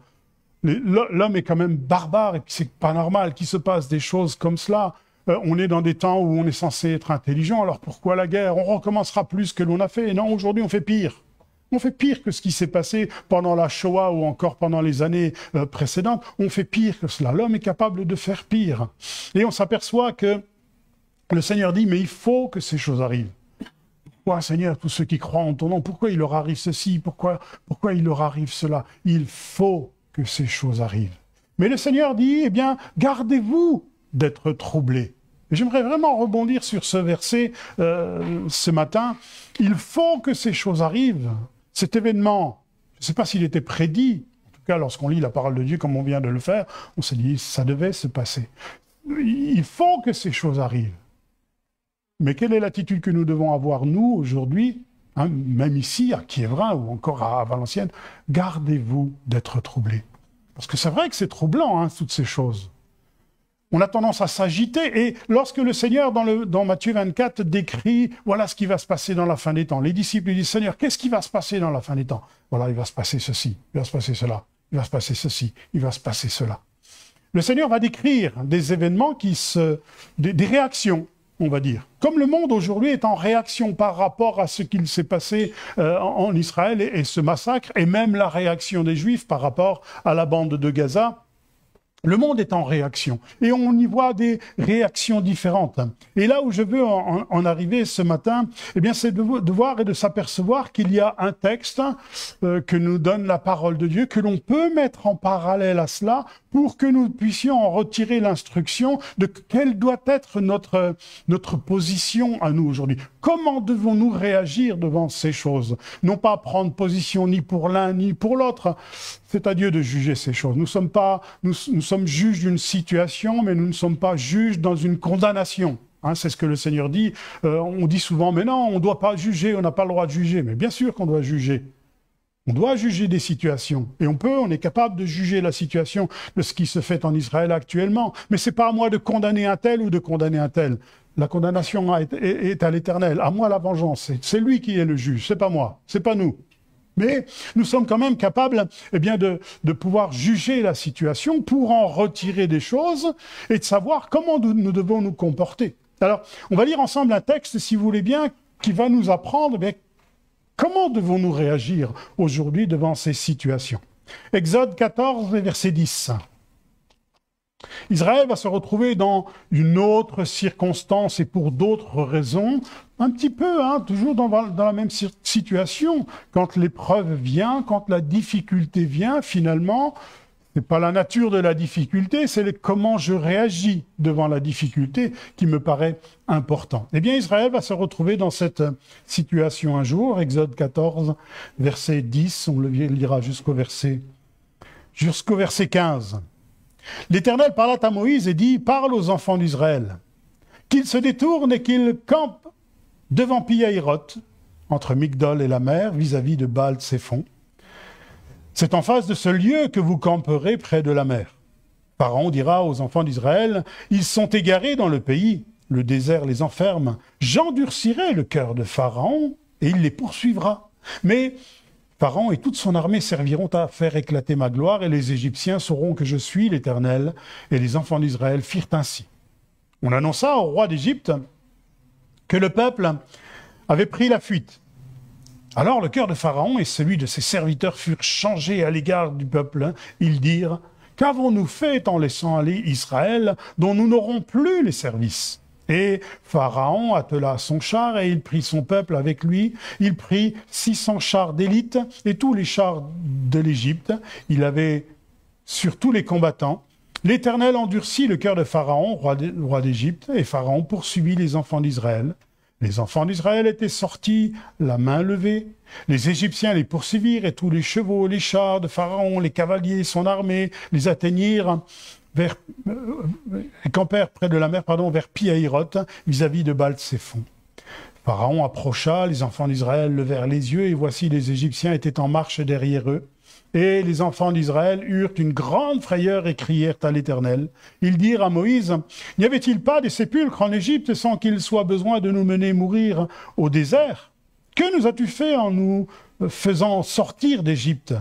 Speaker 1: L'homme est quand même barbare et puis c'est pas normal qu'il se passe des choses comme cela. On est dans des temps où on est censé être intelligent, alors pourquoi la guerre? On recommencera plus que l'on a fait. Et non, aujourd'hui on fait pire. On fait pire que ce qui s'est passé pendant la Shoah ou encore pendant les années précédentes. On fait pire que cela. L'homme est capable de faire pire. Et on s'aperçoit que le Seigneur dit, mais il faut que ces choses arrivent. Pourquoi, Seigneur, tous ceux qui croient en ton nom, pourquoi il leur arrive ceci? Pourquoi il leur arrive cela? Il faut que ces choses arrivent. Mais le Seigneur dit, gardez-vous d'être troublés. Et j'aimerais vraiment rebondir sur ce verset ce matin. Il faut que ces choses arrivent. Cet événement, je ne sais pas s'il était prédit, en tout cas lorsqu'on lit la parole de Dieu comme on vient de le faire, on s'est dit, ça devait se passer. Il faut que ces choses arrivent. Mais quelle est l'attitude que nous devons avoir, nous, aujourd'hui, hein, même ici, à Kievrin ou encore à Valenciennes, gardez-vous d'être troublés. Parce que c'est vrai que c'est troublant, hein, toutes ces choses. On a tendance à s'agiter, et lorsque le Seigneur, dans Matthieu 24, décrit, voilà ce qui va se passer dans la fin des temps, les disciples lui disent, Seigneur, qu'est-ce qui va se passer dans la fin des temps? Voilà, il va se passer ceci, il va se passer cela, il va se passer ceci, il va se passer cela. Le Seigneur va décrire des événements des réactions, on va dire. Comme le monde aujourd'hui est en réaction par rapport à ce qu'il s'est passé en Israël et ce massacre, et même la réaction des Juifs par rapport à la bande de Gaza, le monde est en réaction, et on y voit des réactions différentes. Et là où je veux en arriver ce matin, eh bien, c'est de voir et de s'apercevoir qu'il y a un texte que nous donne la parole de Dieu, que l'on peut mettre en parallèle à cela, pour que nous puissions en retirer l'instruction de quelle doit être notre position à nous aujourd'hui. Comment devons-nous réagir devant ces choses? Non pas prendre position ni pour l'un ni pour l'autre. C'est à Dieu de juger ces choses. Nous sommes juges d'une situation, mais nous ne sommes pas juges dans une condamnation. Hein, c'est ce que le Seigneur dit. On dit souvent, mais non, on ne doit pas juger, on n'a pas le droit de juger. Mais bien sûr qu'on doit juger. On doit juger des situations. Et on est capable de juger la situation de ce qui se fait en Israël actuellement. Mais ce n'est pas à moi de condamner un tel ou de condamner un tel. La condamnation est à l'Éternel. À moi la vengeance. C'est lui qui est le juge, c'est pas moi, c'est pas nous. Mais nous sommes quand même capables de pouvoir juger la situation pour en retirer des choses et de savoir comment nous devons nous comporter. Alors, on va lire ensemble un texte, si vous voulez bien, qui va nous apprendre comment devons-nous réagir aujourd'hui devant ces situations. Exode 14, verset 10. Israël va se retrouver dans une autre circonstance et pour d'autres raisons, un petit peu, hein, toujours dans la même situation. Quand l'épreuve vient, quand la difficulté vient, finalement, ce n'est pas la nature de la difficulté, c'est comment je réagis devant la difficulté qui me paraît important. Eh bien, Israël va se retrouver dans cette situation un jour. Exode 14, verset 10, on le lira jusqu'au verset 15. L'Éternel parla à Moïse et dit, « Parle aux enfants d'Israël, qu'ils se détournent et qu'ils campent devant Pi-Hahiroth, entre Migdol et la mer, vis-à-vis de Baal-Tséphon. C'est en face de ce lieu que vous camperez près de la mer. Pharaon dira aux enfants d'Israël, « Ils sont égarés dans le pays, le désert les enferme. J'endurcirai le cœur de Pharaon et il les poursuivra. Mais Pharaon et toute son armée serviront à faire éclater ma gloire, et les Égyptiens sauront que je suis l'Éternel. » Et les enfants d'Israël firent ainsi. On annonça au roi d'Égypte que le peuple avait pris la fuite. Alors le cœur de Pharaon et celui de ses serviteurs furent changés à l'égard du peuple. Ils dirent, « Qu'avons-nous fait en laissant aller Israël, dont nous n'aurons plus les services ?» Et Pharaon attela son char et il prit son peuple avec lui. Il prit 600 chars d'élite et tous les chars de l'Égypte. Il avait sur tous les combattants. L'Éternel endurcit le cœur de Pharaon, roi d'Égypte, et Pharaon poursuivit les enfants d'Israël. Les enfants d'Israël étaient sortis, la main levée. Les Égyptiens les poursuivirent et tous les chevaux, les chars de Pharaon, les cavaliers, son armée, les atteignirent campèrent près de la mer, vers Pi-Hahiroth, vis-à-vis de Baal-Tséphon. Pharaon approcha, les enfants d'Israël levèrent les yeux, et voici les Égyptiens étaient en marche derrière eux. Et les enfants d'Israël eurent une grande frayeur et crièrent à l'Éternel. Ils dirent à Moïse, « N'y avait-il pas des sépulcres en Égypte sans qu'il soit besoin de nous mener mourir au désert? Que nous as-tu fait en nous faisant sortir d'Égypte ?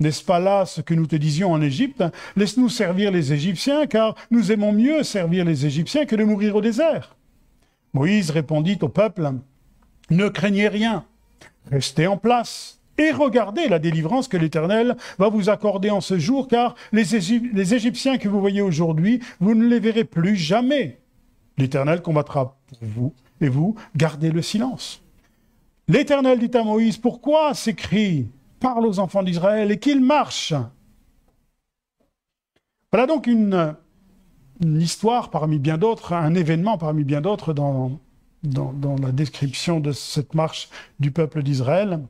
Speaker 1: N'est-ce pas là ce que nous te disions en Égypte? Laisse-nous servir les Égyptiens, car nous aimons mieux servir les Égyptiens que de mourir au désert. » Moïse répondit au peuple, « Ne craignez rien, restez en place et regardez la délivrance que l'Éternel va vous accorder en ce jour, car les Égyptiens que vous voyez aujourd'hui, vous ne les verrez plus jamais. L'Éternel combattra pour vous, et vous, gardez le silence. » L'Éternel dit à Moïse, « Pourquoi ces cris ? Parle aux enfants d'Israël et qu'ils marchent. » Voilà donc une histoire parmi bien d'autres, un événement parmi bien d'autres dans la description de cette marche du peuple d'Israël,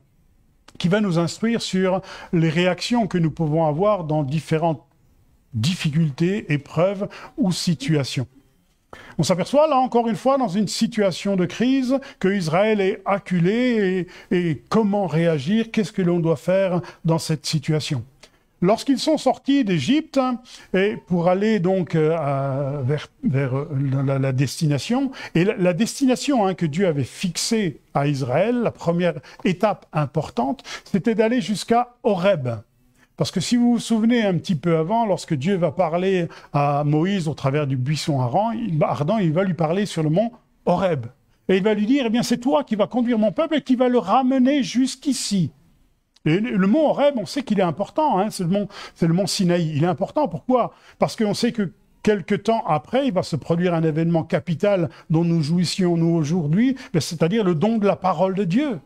Speaker 1: qui va nous instruire sur les réactions que nous pouvons avoir dans différentes difficultés, épreuves ou situations. On s'aperçoit là encore une fois dans une situation de crise que Israël est acculé et comment réagir, qu'est-ce que l'on doit faire dans cette situation. Lorsqu'ils sont sortis d'Égypte et pour aller donc vers la destination, et la destination que Dieu avait fixée à Israël, la première étape importante, c'était d'aller jusqu'à Horeb. Parce que si vous vous souvenez un petit peu avant, lorsque Dieu va parler à Moïse au travers du buisson ardent, il va lui parler sur le mont Horeb. Et il va lui dire, eh bien c'est toi qui vas conduire mon peuple et qui va le ramener jusqu'ici. Et le mont Horeb, on sait qu'il est important, c'est le mont Sinaï. Il est important, pourquoi? Parce qu'on sait que quelque temps après, il va se produire un événement capital dont nous jouissions nous aujourd'hui, c'est-à-dire le don de la parole de Dieu.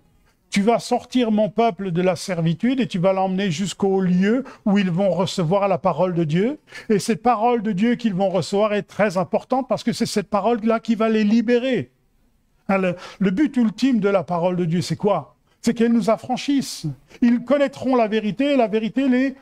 Speaker 1: Tu vas sortir mon peuple de la servitude et tu vas l'emmener jusqu'au lieu où ils vont recevoir la parole de Dieu. Et cette parole de Dieu qu'ils vont recevoir est très importante parce que c'est cette parole-là qui va les libérer. Le but ultime de la parole de Dieu, c'est quoi? C'est qu'elle nous affranchisse. Ils connaîtront la vérité et la vérité les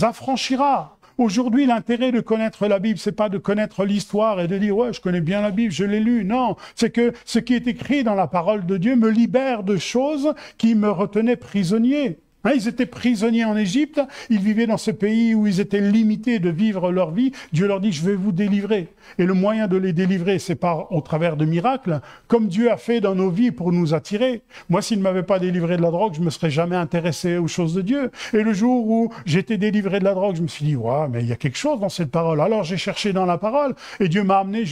Speaker 1: affranchira. Aujourd'hui, l'intérêt de connaître la Bible, c'est pas de connaître l'histoire et de dire « ouais, je connais bien la Bible, je l'ai lu ». Non, c'est que ce qui est écrit dans la parole de Dieu me libère de choses qui me retenaient prisonnier. Ils étaient prisonniers en Égypte, ils vivaient dans ce pays où ils étaient limités de vivre leur vie. Dieu leur dit « je vais vous délivrer ». Et le moyen de les délivrer, c'est au travers de miracles, comme Dieu a fait dans nos vies pour nous attirer. Moi, s'il ne m'avait pas délivré de la drogue, je ne me serais jamais intéressé aux choses de Dieu. Et le jour où j'étais délivré de la drogue, je me suis dit « ouais, mais il y a quelque chose dans cette parole ». Alors j'ai cherché dans la parole, et Dieu m'a amené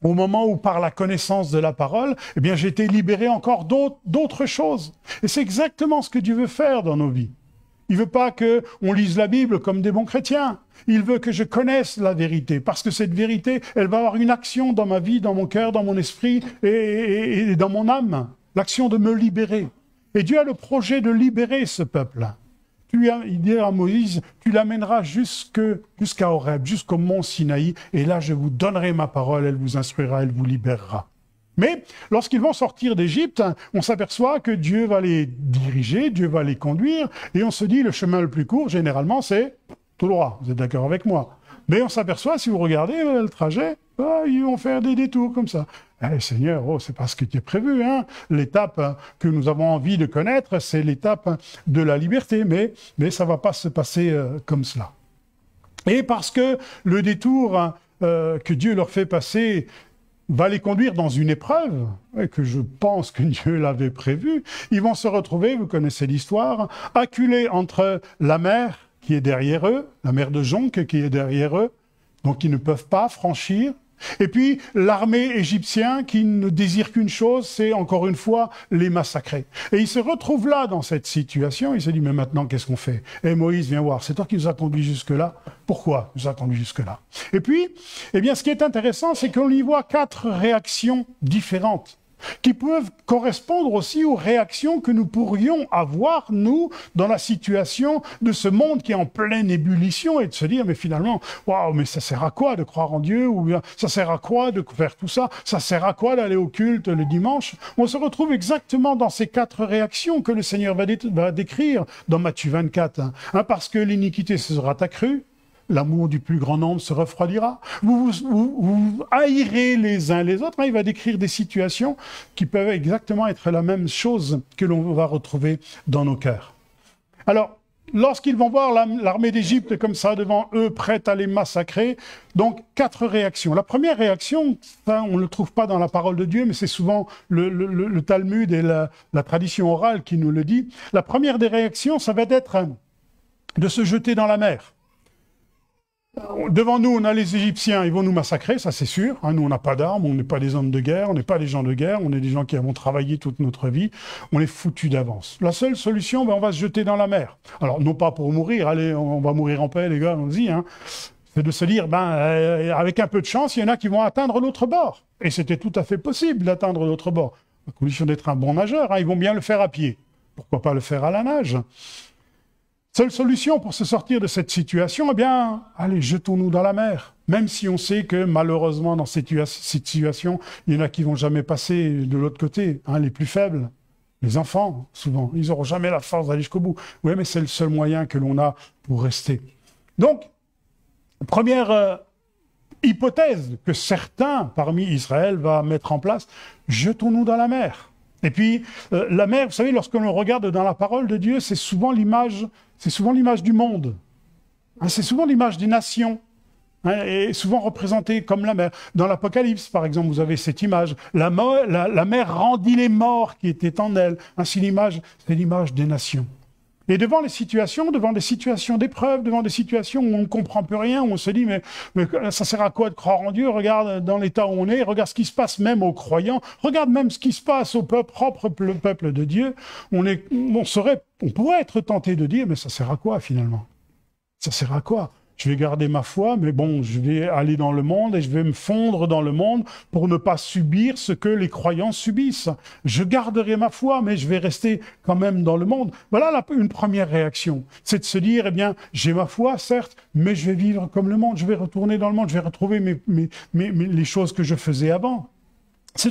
Speaker 1: au moment où, par la connaissance de la parole, eh bien, j'ai été libéré encore d'autres choses. Et c'est exactement ce que Dieu veut faire dans nos vies. Il veut pas qu'on lise la Bible comme des bons chrétiens. Il veut que je connaisse la vérité, parce que cette vérité, elle va avoir une action dans ma vie, dans mon cœur, dans mon esprit et dans mon âme. L'action de me libérer. Et Dieu a le projet de libérer ce peuple. Il dit à Moïse, tu l'amèneras jusqu'à Horeb, jusqu'au mont Sinaï, et là je vous donnerai ma parole, elle vous instruira, elle vous libérera. Mais lorsqu'ils vont sortir d'Égypte, on s'aperçoit que Dieu va les diriger, Dieu va les conduire, et on se dit le chemin le plus court, généralement, c'est tout droit. Vous êtes d'accord avec moi? Mais on s'aperçoit, si vous regardez le trajet, ils vont faire des détours comme ça. Seigneur, c'est pas ce qui était prévu. L'étape que nous avons envie de connaître, c'est l'étape de la liberté, mais ça va pas se passer comme cela. Et parce que le détour que Dieu leur fait passer va les conduire dans une épreuve, et que je pense que Dieu l'avait prévu, ils vont se retrouver, vous connaissez l'histoire, acculés entre la mer qui est derrière eux, la mer de Jonque qui est derrière eux, donc ils ne peuvent pas franchir, et puis l'armée égyptienne qui ne désire qu'une chose, c'est encore une fois les massacrer. Et il se retrouve là dans cette situation, il se dit mais maintenant qu'est-ce qu'on fait? Et Moïse, viens voir, c'est toi qui nous as conduits jusque-là. Pourquoi nous a conduits jusque-là? Et puis, eh bien ce qui est intéressant, c'est qu'on y voit 4 réactions différentes, qui peuvent correspondre aussi aux réactions que nous pourrions avoir, nous, dans la situation de ce monde qui est en pleine ébullition, et de se dire, mais finalement, waouh, mais ça sert à quoi de croire en Dieu, ou bien ça sert à quoi de faire tout ça, ça sert à quoi d'aller au culte le dimanche? On se retrouve exactement dans ces 4 réactions que le Seigneur va décrire dans Matthieu 24, parce que l'iniquité se sera accrue, l'amour du plus grand nombre se refroidira. Vous haïrez les uns les autres. Il va décrire des situations qui peuvent exactement être la même chose que l'on va retrouver dans nos cœurs. Alors, lorsqu'ils vont voir l'armée d'Égypte comme ça devant eux, prête à les massacrer, donc 4 réactions. La première réaction, ça, on ne le trouve pas dans la parole de Dieu, mais c'est souvent le Talmud et la tradition orale qui nous le dit. La première des réactions, ça va être de se jeter dans la mer. Devant nous, on a les Égyptiens, ils vont nous massacrer, ça c'est sûr. Nous, on n'a pas d'armes, on n'est pas des hommes de guerre, on n'est pas des gens de guerre, on est des gens qui avons travaillé toute notre vie, on est foutus d'avance. La seule solution, on va se jeter dans la mer. Alors, non pas pour mourir, allez, on va mourir en paix, les gars, allons-y, c'est de se dire, avec un peu de chance, il y en a qui vont atteindre l'autre bord. Et c'était tout à fait possible d'atteindre l'autre bord, à condition d'être un bon nageur, ils vont bien le faire à pied. Pourquoi pas le faire à la nage? Seule solution pour se sortir de cette situation, allez, jetons-nous dans la mer. Même si on sait que malheureusement, dans cette situation, il y en a qui vont jamais passer de l'autre côté, les plus faibles, les enfants, souvent, ils n'auront jamais la force d'aller jusqu'au bout. Oui, mais c'est le seul moyen que l'on a pour rester. Donc, première hypothèse que certains parmi Israël va mettre en place, jetons-nous dans la mer. Et puis, la mer, vous savez, lorsque l'on regarde dans la parole de Dieu, c'est souvent l'image du monde. Hein, c'est souvent l'image des nations. Hein, et souvent représentée comme la mer. Dans l'Apocalypse, par exemple, vous avez cette image. La mer rendit les morts qui étaient en elle. Hein, c'est l'image des nations. Et devant des situations d'épreuve, devant des situations où on ne comprend plus rien, où on se dit, mais ça sert à quoi de croire en Dieu? Regarde dans l'état où on est, regarde ce qui se passe même aux croyants, regarde même ce qui se passe au propre peuple de Dieu. On pourrait être tenté de dire, mais ça sert à quoi finalement? Ça sert à quoi? Je vais garder ma foi, mais bon, je vais aller dans le monde et je vais me fondre dans le monde pour ne pas subir ce que les croyants subissent. Je garderai ma foi, mais je vais rester quand même dans le monde. Voilà une première réaction. C'est de se dire, eh bien, j'ai ma foi, certes, mais je vais vivre comme le monde. Je vais retourner dans le monde, je vais retrouver les choses que je faisais avant. Ce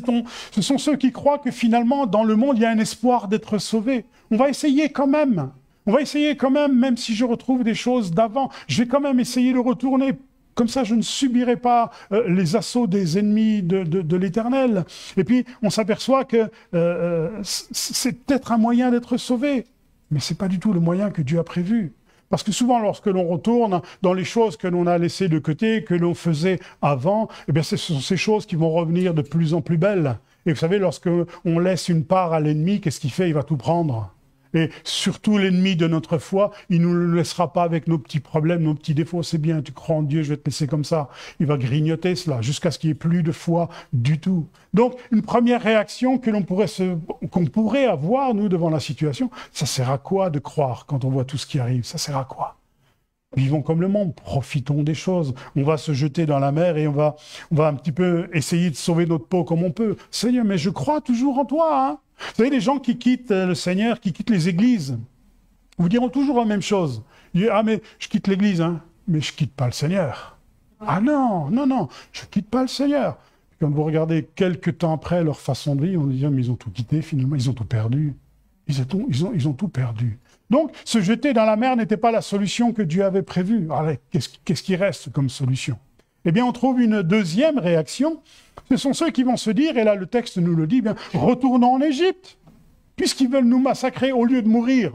Speaker 1: sont ceux qui croient que finalement, dans le monde, il y a un espoir d'être sauvé. On va essayer quand même. On va essayer quand même si je retrouve des choses d'avant, je vais quand même essayer de retourner. Comme ça, je ne subirai pas les assauts des ennemis de l'Éternel. Et puis, on s'aperçoit que c'est peut-être un moyen d'être sauvé, mais ce n'est pas du tout le moyen que Dieu a prévu. Parce que souvent, lorsque l'on retourne dans les choses que l'on a laissées de côté, que l'on faisait avant, eh bien, ce sont ces choses qui vont revenir de plus en plus belles. Et vous savez, lorsque on laisse une part à l'ennemi, qu'est-ce qu'il fait? Il va tout prendre. Et surtout l'ennemi de notre foi, il ne nous laissera pas avec nos petits problèmes, nos petits défauts. C'est bien, tu crois en Dieu, je vais te laisser comme ça. Il va grignoter cela jusqu'à ce qu'il n'y ait plus de foi du tout. Donc, une première réaction qu'on pourrait avoir, nous, devant la situation, ça sert à quoi de croire quand on voit tout ce qui arrive? Ça sert à quoi? Vivons comme le monde, profitons des choses. On va se jeter dans la mer et on va un petit peu essayer de sauver notre peau comme on peut. Seigneur, mais je crois toujours en toi, hein. Vous savez, les gens qui quittent le Seigneur, qui quittent les églises, vous diront toujours la même chose. Ils disent, ah, mais je quitte l'église, hein, mais je quitte pas le Seigneur. Ah non, je quitte pas le Seigneur. Puis quand vous regardez quelques temps après leur façon de vivre, on dit, mais ils ont tout quitté, finalement, ils ont tout perdu. Ils ont tout perdu. Donc, se jeter dans la mer n'était pas la solution que Dieu avait prévue. Alors, qu'est-ce qui reste comme solution? Eh bien, on trouve une deuxième réaction. Ce sont ceux qui vont se dire, et là le texte nous le dit, bien, retournons en Égypte, puisqu'ils veulent nous massacrer au lieu de mourir.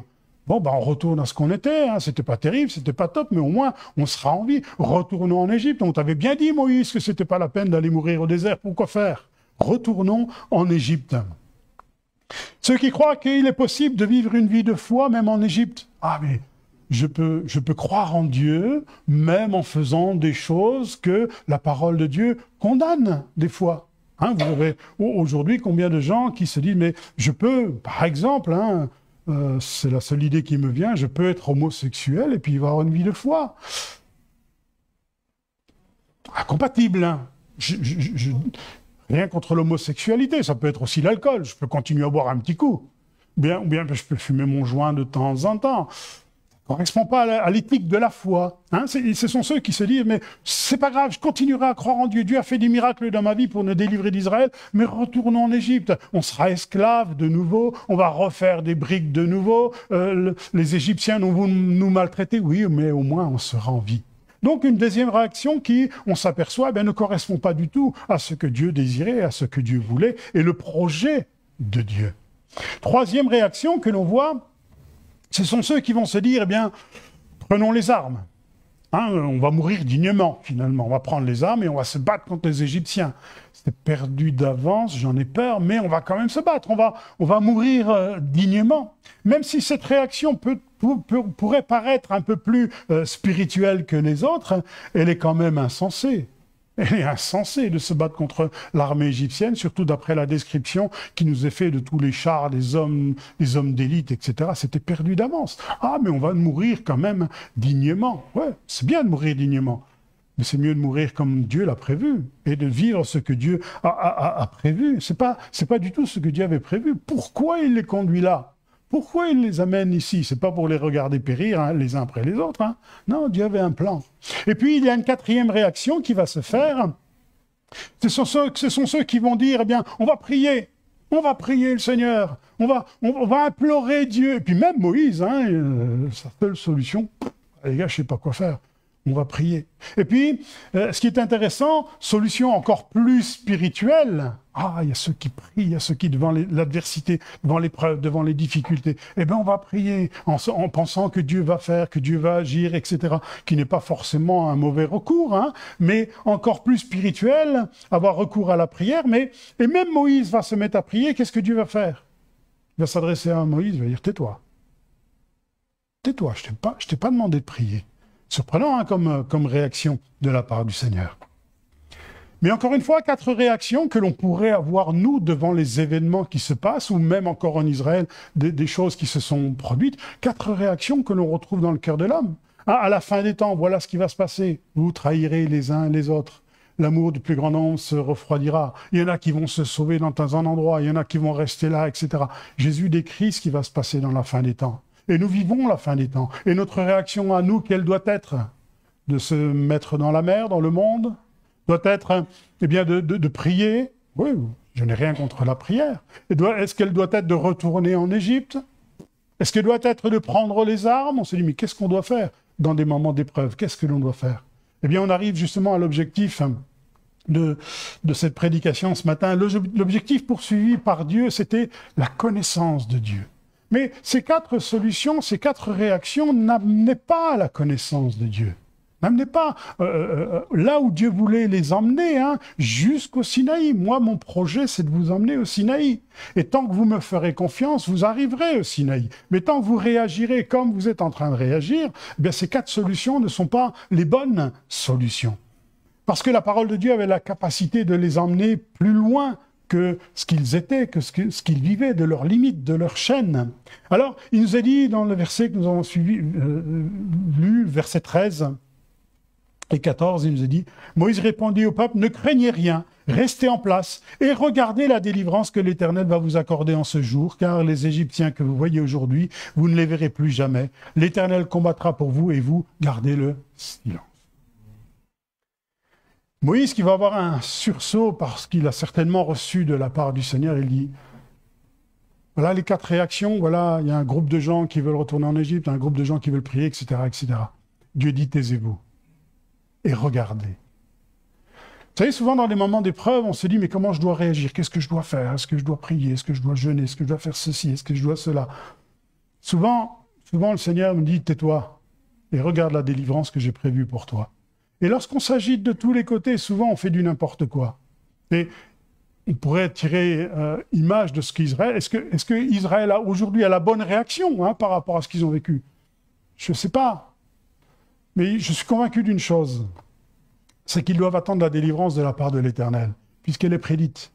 Speaker 1: Bon, on retourne à ce qu'on était, hein. C'était pas terrible, c'était pas top, mais au moins on sera en vie. Retournons en Égypte. On t'avait bien dit, Moïse, que c'était pas la peine d'aller mourir au désert. Pourquoi faire? Retournons en Égypte. Ceux qui croient qu'il est possible de vivre une vie de foi même en Égypte. Ah, mais je peux croire en Dieu même en faisant des choses que la parole de Dieu condamne des fois. Hein, vous avez aujourd'hui combien de gens qui se disent, mais je peux, par exemple, hein, c'est la seule idée qui me vient, je peux être homosexuel et puis avoir une vie de foi. Incompatible, hein. Rien contre l'homosexualité, ça peut être aussi l'alcool. Je peux continuer à boire un petit coup. Ou bien je peux fumer mon joint de temps en temps. Ça ne correspond pas à l'éthique de la foi. Hein, ce sont ceux qui se disent, mais c'est pas grave, je continuerai à croire en Dieu. Dieu a fait des miracles dans ma vie pour nous délivrer d'Israël, mais retournons en Égypte. On sera esclaves de nouveau, on va refaire des briques de nouveau. Les Égyptiens vont nous maltraiter, oui, mais au moins on sera en vie. Donc une deuxième réaction qui, on s'aperçoit, ne correspond pas du tout à ce que Dieu désirait, à ce que Dieu voulait, et le projet de Dieu. Troisième réaction que l'on voit, ce sont ceux qui vont se dire, prenons les armes. Hein, on va mourir dignement, finalement. On va prendre les armes et on va se battre contre les Égyptiens. C'est perdu d'avance, j'en ai peur, mais on va quand même se battre. On va mourir dignement. Même si cette réaction pourrait paraître un peu plus spirituelle que les autres, elle est quand même insensée. Elle est insensée de se battre contre l'armée égyptienne, surtout d'après la description qui nous est faite de tous les chars, des hommes d'élite, etc. C'était perdu d'avance. Ah, mais on va mourir quand même dignement. Ouais, c'est bien de mourir dignement. Mais c'est mieux de mourir comme Dieu l'a prévu et de vivre ce que Dieu a prévu. C'est pas du tout ce que Dieu avait prévu. Pourquoi il les conduit là? Pourquoi il les amène ici? C'est pas pour les regarder périr, hein, les uns après les autres. Hein. Non, Dieu avait un plan. Et puis, il y a une quatrième réaction qui va se faire. Ce sont ceux qui vont dire, on va prier. On va prier le Seigneur. On va implorer Dieu. Et puis même Moïse, sa seule solution, les gars, je sais pas quoi faire. On va prier. Et puis, ce qui est intéressant, solution encore plus spirituelle. Ah, il y a ceux qui prient, il y a ceux qui, devant l'adversité, devant l'épreuve, devant les difficultés, eh bien, on va prier en pensant que Dieu va faire, que Dieu va agir, etc. Qui n'est pas forcément un mauvais recours, hein, mais encore plus spirituel, avoir recours à la prière. Et même Moïse va se mettre à prier, qu'est-ce que Dieu va faire? Il va s'adresser à Moïse, il va dire, tais-toi. Tais-toi, je t'ai pas demandé de prier. Surprenant hein, comme réaction de la part du Seigneur. Mais encore une fois, 4 réactions que l'on pourrait avoir, nous, devant les événements qui se passent, ou même encore en Israël, des choses qui se sont produites. 4 réactions que l'on retrouve dans le cœur de l'homme. Ah, à la fin des temps, voilà ce qui va se passer. Vous trahirez les uns les autres. L'amour du plus grand nombre se refroidira. Il y en a qui vont se sauver dans un endroit, il y en a qui vont rester là, etc. Jésus décrit ce qui va se passer dans la fin des temps. Et nous vivons la fin des temps. Et notre réaction à nous, quelle doit être? De se mettre dans la mer, dans le monde? Doit être, eh bien, de prier? Oui, je n'ai rien contre la prière. Est-ce qu'elle doit être de retourner en Égypte? Est-ce qu'elle doit être de prendre les armes? On se dit, mais qu'est-ce qu'on doit faire dans des moments d'épreuve? Qu'est-ce que l'on doit faire? Eh bien, on arrive justement à l'objectif de cette prédication ce matin. L'objectif poursuivi par Dieu, c'était la connaissance de Dieu. Mais ces 4 solutions, ces 4 réactions n'amenaient pas à la connaissance de Dieu. N'amenaient pas là où Dieu voulait les emmener, hein, jusqu'au Sinaï. Moi, mon projet, c'est de vous emmener au Sinaï. Et tant que vous me ferez confiance, vous arriverez au Sinaï. Mais tant que vous réagirez comme vous êtes en train de réagir, eh bien, ces 4 solutions ne sont pas les bonnes solutions. Parce que la parole de Dieu avait la capacité de les emmener plus loin que ce qu'ils étaient, que ce qu'ils vivaient, de leurs limites, de leurs chaînes. Alors, il nous a dit dans le verset que nous avons lu, verset 13 et 14, il nous a dit « Moïse répondit au peuple, ne craignez rien, restez en place et regardez la délivrance que l'Éternel va vous accorder en ce jour, car les Égyptiens que vous voyez aujourd'hui, vous ne les verrez plus jamais. L'Éternel combattra pour vous et vous, gardez le silence. » Moïse, qui va avoir un sursaut parce qu'il a certainement reçu de la part du Seigneur, il dit, voilà les 4 réactions, voilà, il y a un groupe de gens qui veulent retourner en Égypte, un groupe de gens qui veulent prier, etc., etc. Dieu dit, taisez-vous et regardez. Vous savez, souvent dans des moments d'épreuve, on se dit, mais comment je dois réagir? Qu'est-ce que je dois faire? Est-ce que je dois prier? Est-ce que je dois jeûner? Est-ce que je dois faire ceci? Est-ce que je dois cela? Souvent, le Seigneur me dit, tais-toi et regarde la délivrance que j'ai prévue pour toi. Et lorsqu'on s'agite de tous les côtés, souvent on fait du n'importe quoi. Et on pourrait tirer image de ce qu'Israël... Est-ce que Israël aujourd'hui a la bonne réaction hein, par rapport à ce qu'ils ont vécu? Je ne sais pas. Mais je suis convaincu d'une chose, c'est qu'ils doivent attendre la délivrance de la part de l'Éternel, puisqu'elle est prédite.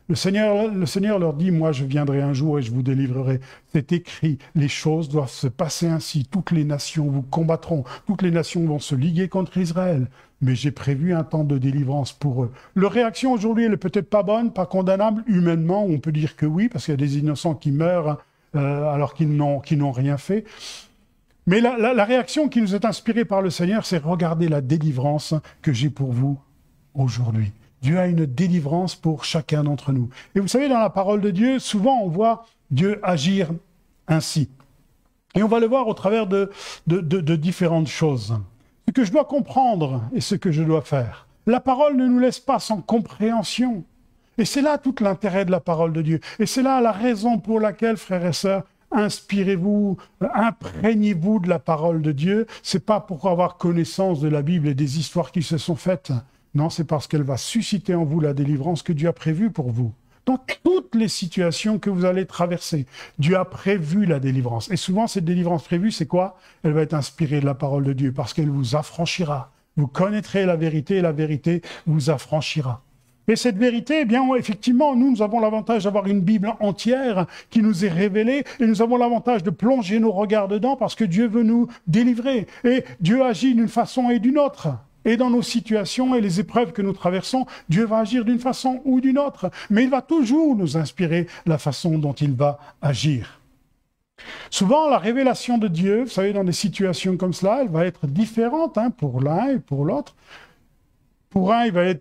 Speaker 1: Le Seigneur leur dit, moi je viendrai un jour et je vous délivrerai. C'est écrit, les choses doivent se passer ainsi. Toutes les nations vous combattront, toutes les nations vont se liguer contre Israël. Mais j'ai prévu un temps de délivrance pour eux. Leur réaction aujourd'hui, elle n'est peut-être pas bonne, pas condamnable. Humainement, on peut dire que oui, parce qu'il y a des innocents qui meurent alors qu'ils n'ont rien fait. Mais la réaction qui nous est inspirée par le Seigneur, c'est regardez la délivrance que j'ai pour vous aujourd'hui. Dieu a une délivrance pour chacun d'entre nous. Et vous savez, dans la parole de Dieu, souvent on voit Dieu agir ainsi. Et on va le voir au travers de différentes choses. Ce que je dois comprendre et ce que je dois faire. La parole ne nous laisse pas sans compréhension. Et c'est là tout l'intérêt de la parole de Dieu. Et c'est là la raison pour laquelle, frères et sœurs, inspirez-vous, imprégnez-vous de la parole de Dieu. C'est pas pour avoir connaissance de la Bible et des histoires qui se sont faites. Non, c'est parce qu'elle va susciter en vous la délivrance que Dieu a prévue pour vous. Dans toutes les situations que vous allez traverser, Dieu a prévu la délivrance. Et souvent, cette délivrance prévue, c'est quoi? Elle va être inspirée de la parole de Dieu, parce qu'elle vous affranchira. Vous connaîtrez la vérité, et la vérité vous affranchira. Et cette vérité, eh bien, effectivement, nous avons l'avantage d'avoir une Bible entière qui nous est révélée, et nous avons l'avantage de plonger nos regards dedans, parce que Dieu veut nous délivrer. Et Dieu agit d'une façon et d'une autre. Et dans nos situations et les épreuves que nous traversons, Dieu va agir d'une façon ou d'une autre. Mais il va toujours nous inspirer la façon dont il va agir. Souvent, la révélation de Dieu, vous savez, dans des situations comme cela, elle va être différente hein, pour l'un et pour l'autre. Pour un, il va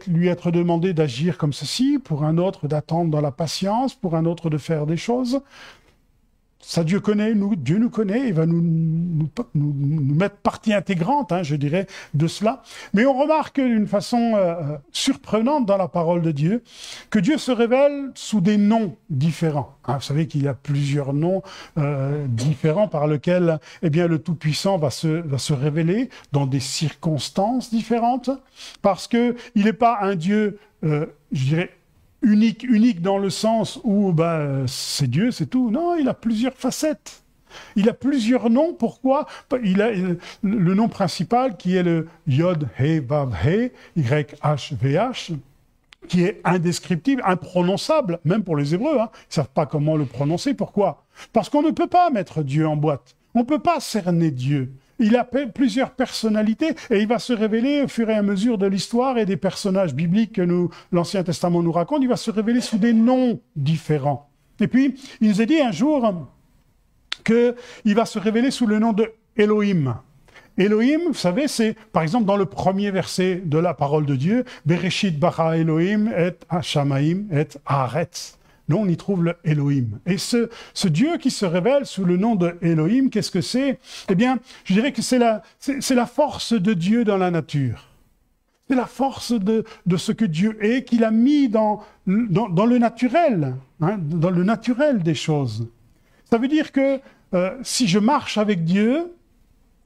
Speaker 1: lui être demandé d'agir comme ceci, pour un autre d'attendre dans la patience, pour un autre de faire des choses. Ça, Dieu connaît, Dieu nous connaît, il va nous mettre partie intégrante, je dirais, de cela. Mais on remarque d'une façon surprenante dans la parole de Dieu que Dieu se révèle sous des noms différents. Vous savez qu'il y a plusieurs noms différents par lesquels le Tout-Puissant va se révéler dans des circonstances différentes, parce qu'il n'est pas un Dieu, je dirais, unique dans le sens où c'est Dieu, c'est tout. Non, il a plusieurs facettes. Il a plusieurs noms. Pourquoi? Il a le nom principal qui est le Yod, He, Vav, He, Y-H, V-H, qui est indescriptible, imprononçable, même pour les Hébreux. Ils ne savent pas comment le prononcer. Pourquoi? Parce qu'on ne peut pas mettre Dieu en boîte. On ne peut pas cerner Dieu. Il a plusieurs personnalités et il va se révéler au fur et à mesure de l'histoire et des personnages bibliques que l'Ancien Testament nous raconte. Il va se révéler sous des noms différents. Et puis, il nous a dit un jour qu'il va se révéler sous le nom de Elohim. Elohim, vous savez, c'est par exemple dans le premier verset de la parole de Dieu, Bereshit bara Elohim et Hashamaim et Haaretz. Là, on y trouve le Elohim. Et ce Dieu qui se révèle sous le nom de Elohim, qu'est-ce que c'est? Eh bien, je dirais que c'est la force de Dieu dans la nature. C'est la force de ce que Dieu est, qu'il a mis dans le naturel, dans le naturel des choses. Ça veut dire que si je marche avec Dieu,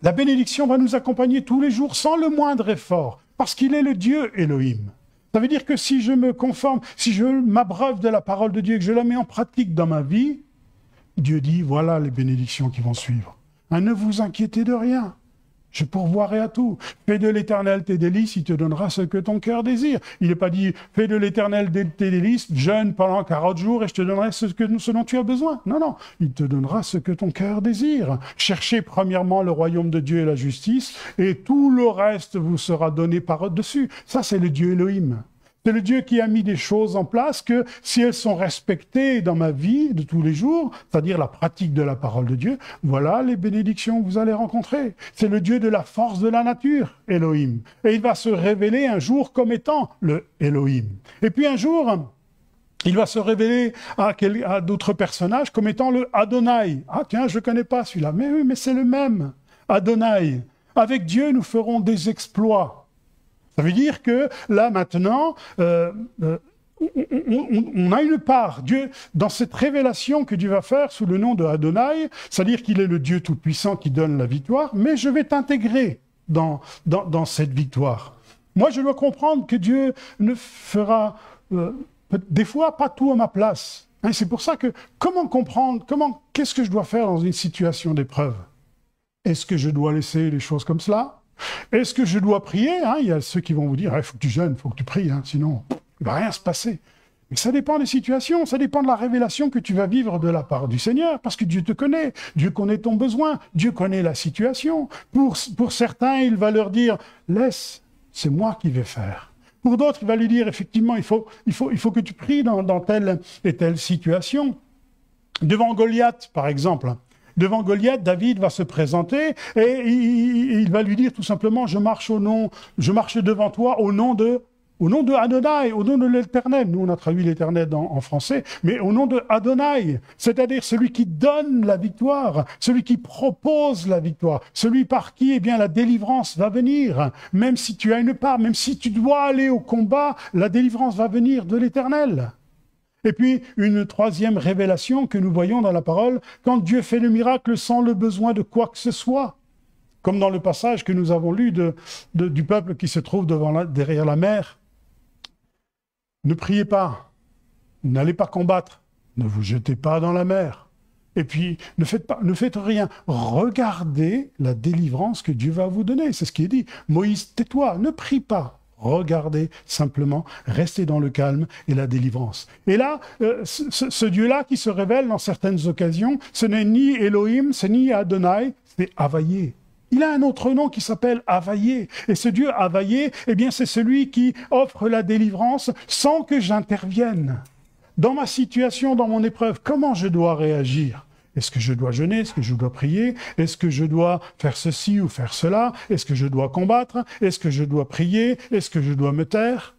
Speaker 1: la bénédiction va nous accompagner tous les jours sans le moindre effort, parce qu'il est le Dieu Elohim. Ça veut dire que si je me conforme, si je m'abreuve de la parole de Dieu et que je la mets en pratique dans ma vie, Dieu dit, voilà les bénédictions qui vont suivre. Ne vous inquiétez de rien. Je pourvoirai à tout. Fais de l'Éternel tes délices, il te donnera ce que ton cœur désire. Il n'est pas dit, fais de l'Éternel tes délices, jeûne pendant 40 jours et je te donnerai ce dont tu as besoin. Non, non, il te donnera ce que ton cœur désire. Cherchez premièrement le royaume de Dieu et la justice, et tout le reste vous sera donné par-dessus. Ça, c'est le Dieu Elohim. C'est le Dieu qui a mis des choses en place que, si elles sont respectées dans ma vie de tous les jours, c'est-à-dire la pratique de la parole de Dieu, voilà les bénédictions que vous allez rencontrer. C'est le Dieu de la force de la nature, Elohim. Et il va se révéler un jour comme étant le Elohim. Et puis un jour, il va se révéler à d'autres personnages comme étant le Adonai. Ah tiens, je ne connais pas celui-là. Mais oui, mais c'est le même. Adonai. Avec Dieu, nous ferons des exploits. Ça veut dire que là, maintenant, on a une part. Dieu, dans cette révélation que Dieu va faire sous le nom de Adonai, c'est-à-dire qu'il est le Dieu tout-puissant qui donne la victoire, mais je vais t'intégrer dans cette victoire. Moi, je dois comprendre que Dieu ne fera, des fois, pas tout à ma place. C'est pour ça que, comment comprendre, qu'est-ce que je dois faire dans une situation d'épreuve? Est-ce que je dois laisser les choses comme cela? Est-ce que je dois prier? Il y a ceux qui vont vous dire, il faut que tu jeûnes, il faut que tu pries, sinon il ne va rien se passer. Mais ça dépend des situations, ça dépend de la révélation que tu vas vivre de la part du Seigneur, parce que Dieu te connaît, Dieu connaît ton besoin, Dieu connaît la situation. Pour certains, il va leur dire, laisse, c'est moi qui vais faire. Pour d'autres, il va lui dire, effectivement, il faut que tu pries dans telle et telle situation. Devant Goliath, par exemple. Devant Goliath, David va se présenter et il va lui dire tout simplement, je marche devant toi au nom de Adonai, au nom de l'Éternel. Nous, on a traduit l'Éternel en français, mais au nom de Adonai, c'est-à-dire celui qui donne la victoire, celui qui propose la victoire, celui par qui, la délivrance va venir. Même si tu as une part, même si tu dois aller au combat, la délivrance va venir de l'Éternel. Et puis, une troisième révélation que nous voyons dans la parole, quand Dieu fait le miracle sans le besoin de quoi que ce soit, comme dans le passage que nous avons lu du peuple qui se trouve derrière la mer. Ne priez pas, n'allez pas combattre, ne vous jetez pas dans la mer. Et puis, ne faites rien. Regardez la délivrance que Dieu va vous donner. C'est ce qui est dit. Moïse, tais-toi, ne prie pas. Regardez simplement, restez dans le calme et la délivrance. Et là, ce Dieu-là qui se révèle dans certaines occasions, ce n'est ni Elohim, c'est ni Adonai, c'est Havayé. Il a un autre nom qui s'appelle Havayé. Et ce Dieu Havayé, c'est celui qui offre la délivrance sans que j'intervienne. Dans ma situation, dans mon épreuve, comment je dois réagir? Est-ce que je dois jeûner? Est-ce que je dois prier? Est-ce que je dois faire ceci ou faire cela? Est-ce que je dois combattre? Est-ce que je dois prier? Est-ce que je dois me taire?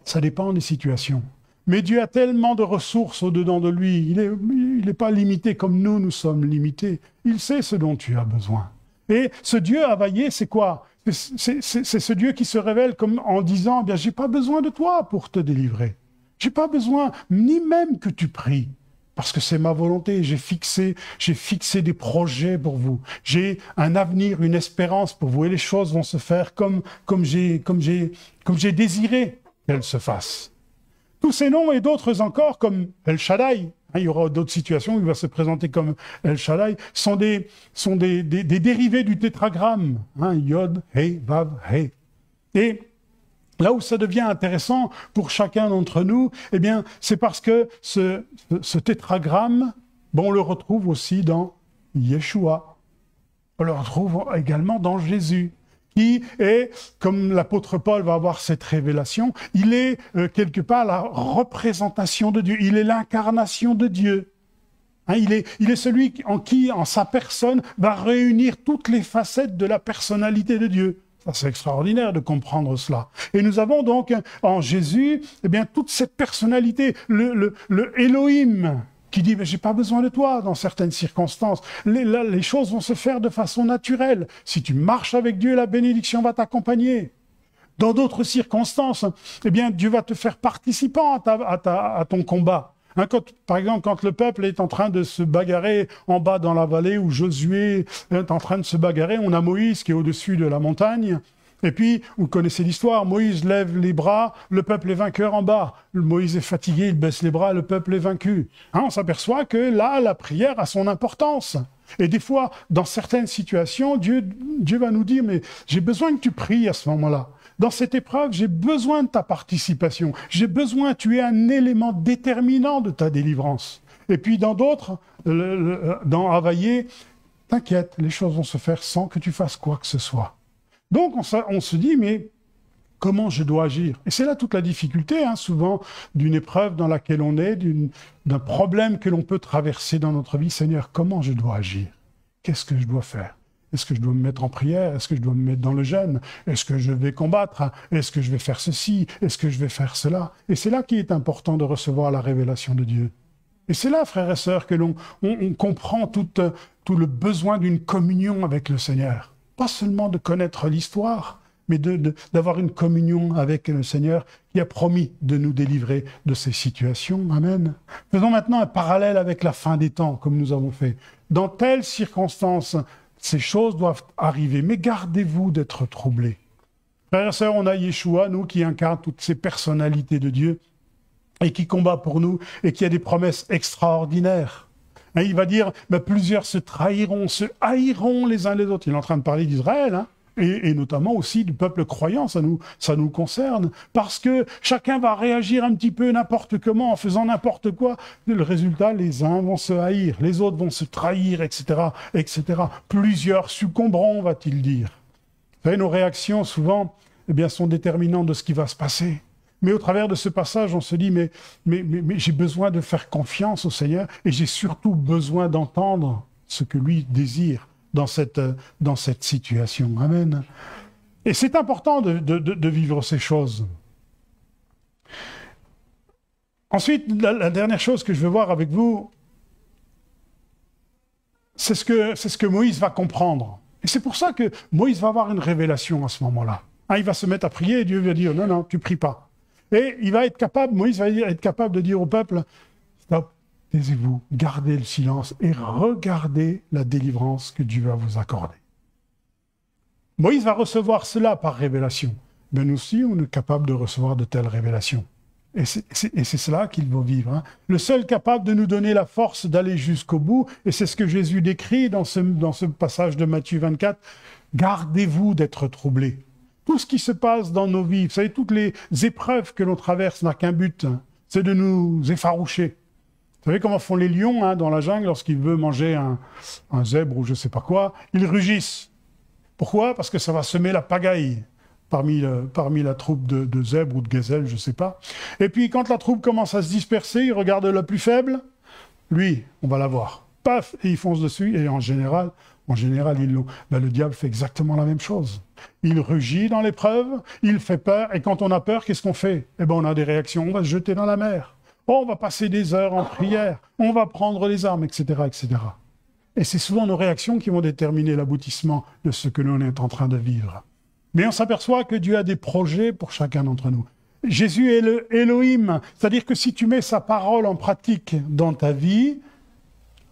Speaker 1: Ça dépend des situations. Mais Dieu a tellement de ressources au-dedans de lui. Il n'est pas limité comme nous sommes limités. Il sait ce dont tu as besoin. Et ce Dieu Havaïe, c'est quoi? C'est ce Dieu qui se révèle comme en disant, eh bien, j'ai pas besoin de toi pour te délivrer. J'ai pas besoin, ni même que tu pries. Parce que c'est ma volonté, j'ai fixé des projets pour vous. J'ai un avenir, une espérance pour vous. Et les choses vont se faire comme j'ai désiré qu'elles se fassent. Tous ces noms et d'autres encore, comme El Shaddai, il y aura d'autres situations où il va se présenter comme El Shaddai, sont des dérivés du tétragramme. Yod, He, Vav, He. Et là où ça devient intéressant pour chacun d'entre nous, eh bien, c'est parce que ce tétragramme, on le retrouve aussi dans Yeshua. On le retrouve également dans Jésus, qui est, comme l'apôtre Paul va avoir cette révélation, il est quelque part la représentation de Dieu, il est l'incarnation de Dieu. Il est celui qui, en sa personne, va réunir toutes les facettes de la personnalité de Dieu. C'est extraordinaire de comprendre cela. Et nous avons donc en Jésus, eh bien, toute cette personnalité, le Elohim, qui dit, j'ai pas besoin de toi dans certaines circonstances. Les choses vont se faire de façon naturelle. Si tu marches avec Dieu, la bénédiction va t'accompagner. Dans d'autres circonstances, eh bien, Dieu va te faire participant à ton combat. Par exemple, quand le peuple est en train de se bagarrer en bas dans la vallée, où Josué est en train de se bagarrer, on a Moïse qui est au-dessus de la montagne. Et puis, vous connaissez l'histoire, Moïse lève les bras, le peuple est vainqueur en bas. Moïse est fatigué, il baisse les bras, le peuple est vaincu. On s'aperçoit que là, la prière a son importance. Et des fois, dans certaines situations, Dieu va nous dire, mais j'ai besoin que tu pries à ce moment-là. Dans cette épreuve, j'ai besoin de ta participation. J'ai besoin, tu es un élément déterminant de ta délivrance. Et puis dans d'autres, dans Havaïe, t'inquiète, les choses vont se faire sans que tu fasses quoi que ce soit. Donc on se dit, mais comment je dois agir? Et c'est là toute la difficulté, souvent, d'une épreuve dans laquelle on est, d'un problème que l'on peut traverser dans notre vie. Seigneur, comment je dois agir? Qu'est-ce que je dois faire? Est-ce que je dois me mettre en prière? Est-ce que je dois me mettre dans le jeûne? Est-ce que je vais combattre? Est-ce que je vais faire ceci? Est-ce que je vais faire cela? Et c'est là qu'il est important de recevoir la révélation de Dieu. Et c'est là, frères et sœurs, que l'on comprend tout le besoin d'une communion avec le Seigneur. Pas seulement de connaître l'histoire, mais d'avoir une communion avec le Seigneur qui a promis de nous délivrer de ces situations. Amen. Faisons maintenant un parallèle avec la fin des temps, comme nous avons fait. Dans telles circonstances, ces choses doivent arriver, mais gardez-vous d'être troublés. Frères et sœurs, on a Yeshua, nous, qui incarne toutes ces personnalités de Dieu et qui combat pour nous et qui a des promesses extraordinaires. Et il va dire, plusieurs se trahiront, se haïront les uns les autres. Il est en train de parler d'Israël, et notamment aussi du peuple croyant, ça nous concerne, parce que chacun va réagir un petit peu n'importe comment, en faisant n'importe quoi. Le résultat, les uns vont se haïr, les autres vont se trahir, etc., etc. Plusieurs succomberont, va-t-il dire. Vous savez, nos réactions, souvent, sont déterminantes de ce qui va se passer. Mais au travers de ce passage, on se dit, mais j'ai besoin de faire confiance au Seigneur, et j'ai surtout besoin d'entendre ce que lui désire dans cette situation. Amen. Et c'est important de vivre ces choses. Ensuite, la dernière chose que je veux voir avec vous, c'est ce que Moïse va comprendre. Et c'est pour ça que Moïse va avoir une révélation à ce moment-là. Il va se mettre à prier et Dieu va dire, non, tu pries pas. Et Moïse va être capable de dire au peuple, stop, taisez-vous, gardez le silence et regardez la délivrance que Dieu va vous accorder. Moïse va recevoir cela par révélation. Mais nous aussi, on est capable de recevoir de telles révélations. Et c'est cela qu'il va vivre. Le seul capable de nous donner la force d'aller jusqu'au bout, et c'est ce que Jésus décrit dans ce passage de Matthieu 24, gardez-vous d'être troublés. Tout ce qui se passe dans nos vies, vous savez, toutes les épreuves que l'on traverse n'a qu'un but, c'est de nous effaroucher. Vous savez comment font les lions dans la jungle lorsqu'ils veulent manger un zèbre ou je ne sais pas quoi? Ils rugissent. Pourquoi? Parce que ça va semer la pagaille parmi la troupe de zèbres ou de gazelles, je ne sais pas. Et puis quand la troupe commence à se disperser, ils regardent la plus faible, lui, on va l'avoir. Paf, et ils foncent dessus, et en général, En général, ils l'ont. Ben, le diable fait exactement la même chose. Il rugit dans l'épreuve, il fait peur, et quand on a peur, qu'est-ce qu'on fait? Eh ben, on a des réactions, on va se jeter dans la mer. Oh, on va passer des heures en prière, on va prendre les armes, etc., etc. Et c'est souvent nos réactions qui vont déterminer l'aboutissement de ce que l'on est en train de vivre. Mais on s'aperçoit que Dieu a des projets pour chacun d'entre nous. Jésus est le Elohim, c'est-à-dire que si tu mets sa parole en pratique dans ta vie,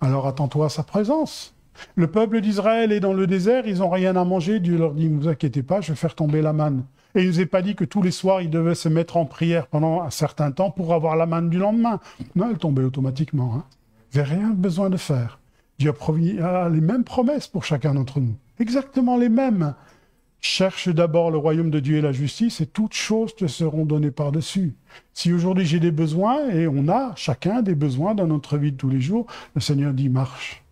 Speaker 1: alors attends-toi à sa présence. Le peuple d'Israël est dans le désert, ils n'ont rien à manger. Dieu leur dit, ne vous inquiétez pas, je vais faire tomber la manne. Et il ne nous est pas dit que tous les soirs, ils devaient se mettre en prière pendant un certain temps pour avoir la manne du lendemain. Non, elle tombait automatiquement. Hein. Vous n'avez rien besoin de faire. Dieu a les mêmes promesses pour chacun d'entre nous. Exactement les mêmes. Cherche d'abord le royaume de Dieu et la justice, et toutes choses te seront données par-dessus. Si aujourd'hui j'ai des besoins, et on a chacun des besoins dans notre vie de tous les jours, le Seigneur dit, marche.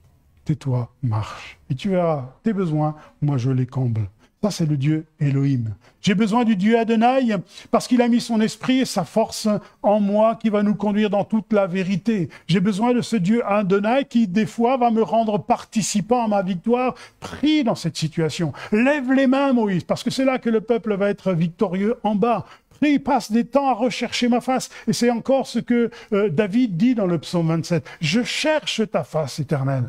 Speaker 1: Tais-toi, marche. Et tu verras, tes besoins, moi je les comble. Ça, c'est le Dieu Elohim. J'ai besoin du Dieu Adonai parce qu'il a mis son esprit et sa force en moi qui va nous conduire dans toute la vérité. J'ai besoin de ce Dieu Adonai qui, des fois, va me rendre participant à ma victoire, pris dans cette situation. Lève les mains, Moïse, parce que c'est là que le peuple va être victorieux en bas. Prie, passe des temps à rechercher ma face. Et c'est encore ce que David dit dans le psaume 27. Je cherche ta face éternelle.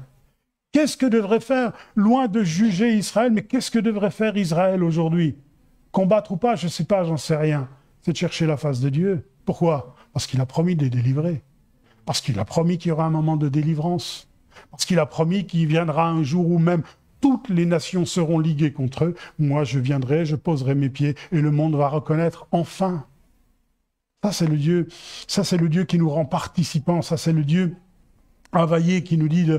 Speaker 1: Qu'est-ce que devrait faire, loin de juger Israël, mais qu'est-ce que devrait faire Israël aujourd'hui? Combattre ou pas, je ne sais pas, j'en sais rien. C'est de chercher la face de Dieu. Pourquoi? Parce qu'il a promis de les délivrer. Parce qu'il a promis qu'il y aura un moment de délivrance. Parce qu'il a promis qu'il viendra un jour où même toutes les nations seront liguées contre eux. Moi, je viendrai, je poserai mes pieds et le monde va reconnaître enfin. Ça, c'est le Dieu qui nous rend participants. Ça, c'est le Dieu Availlé qui nous dit,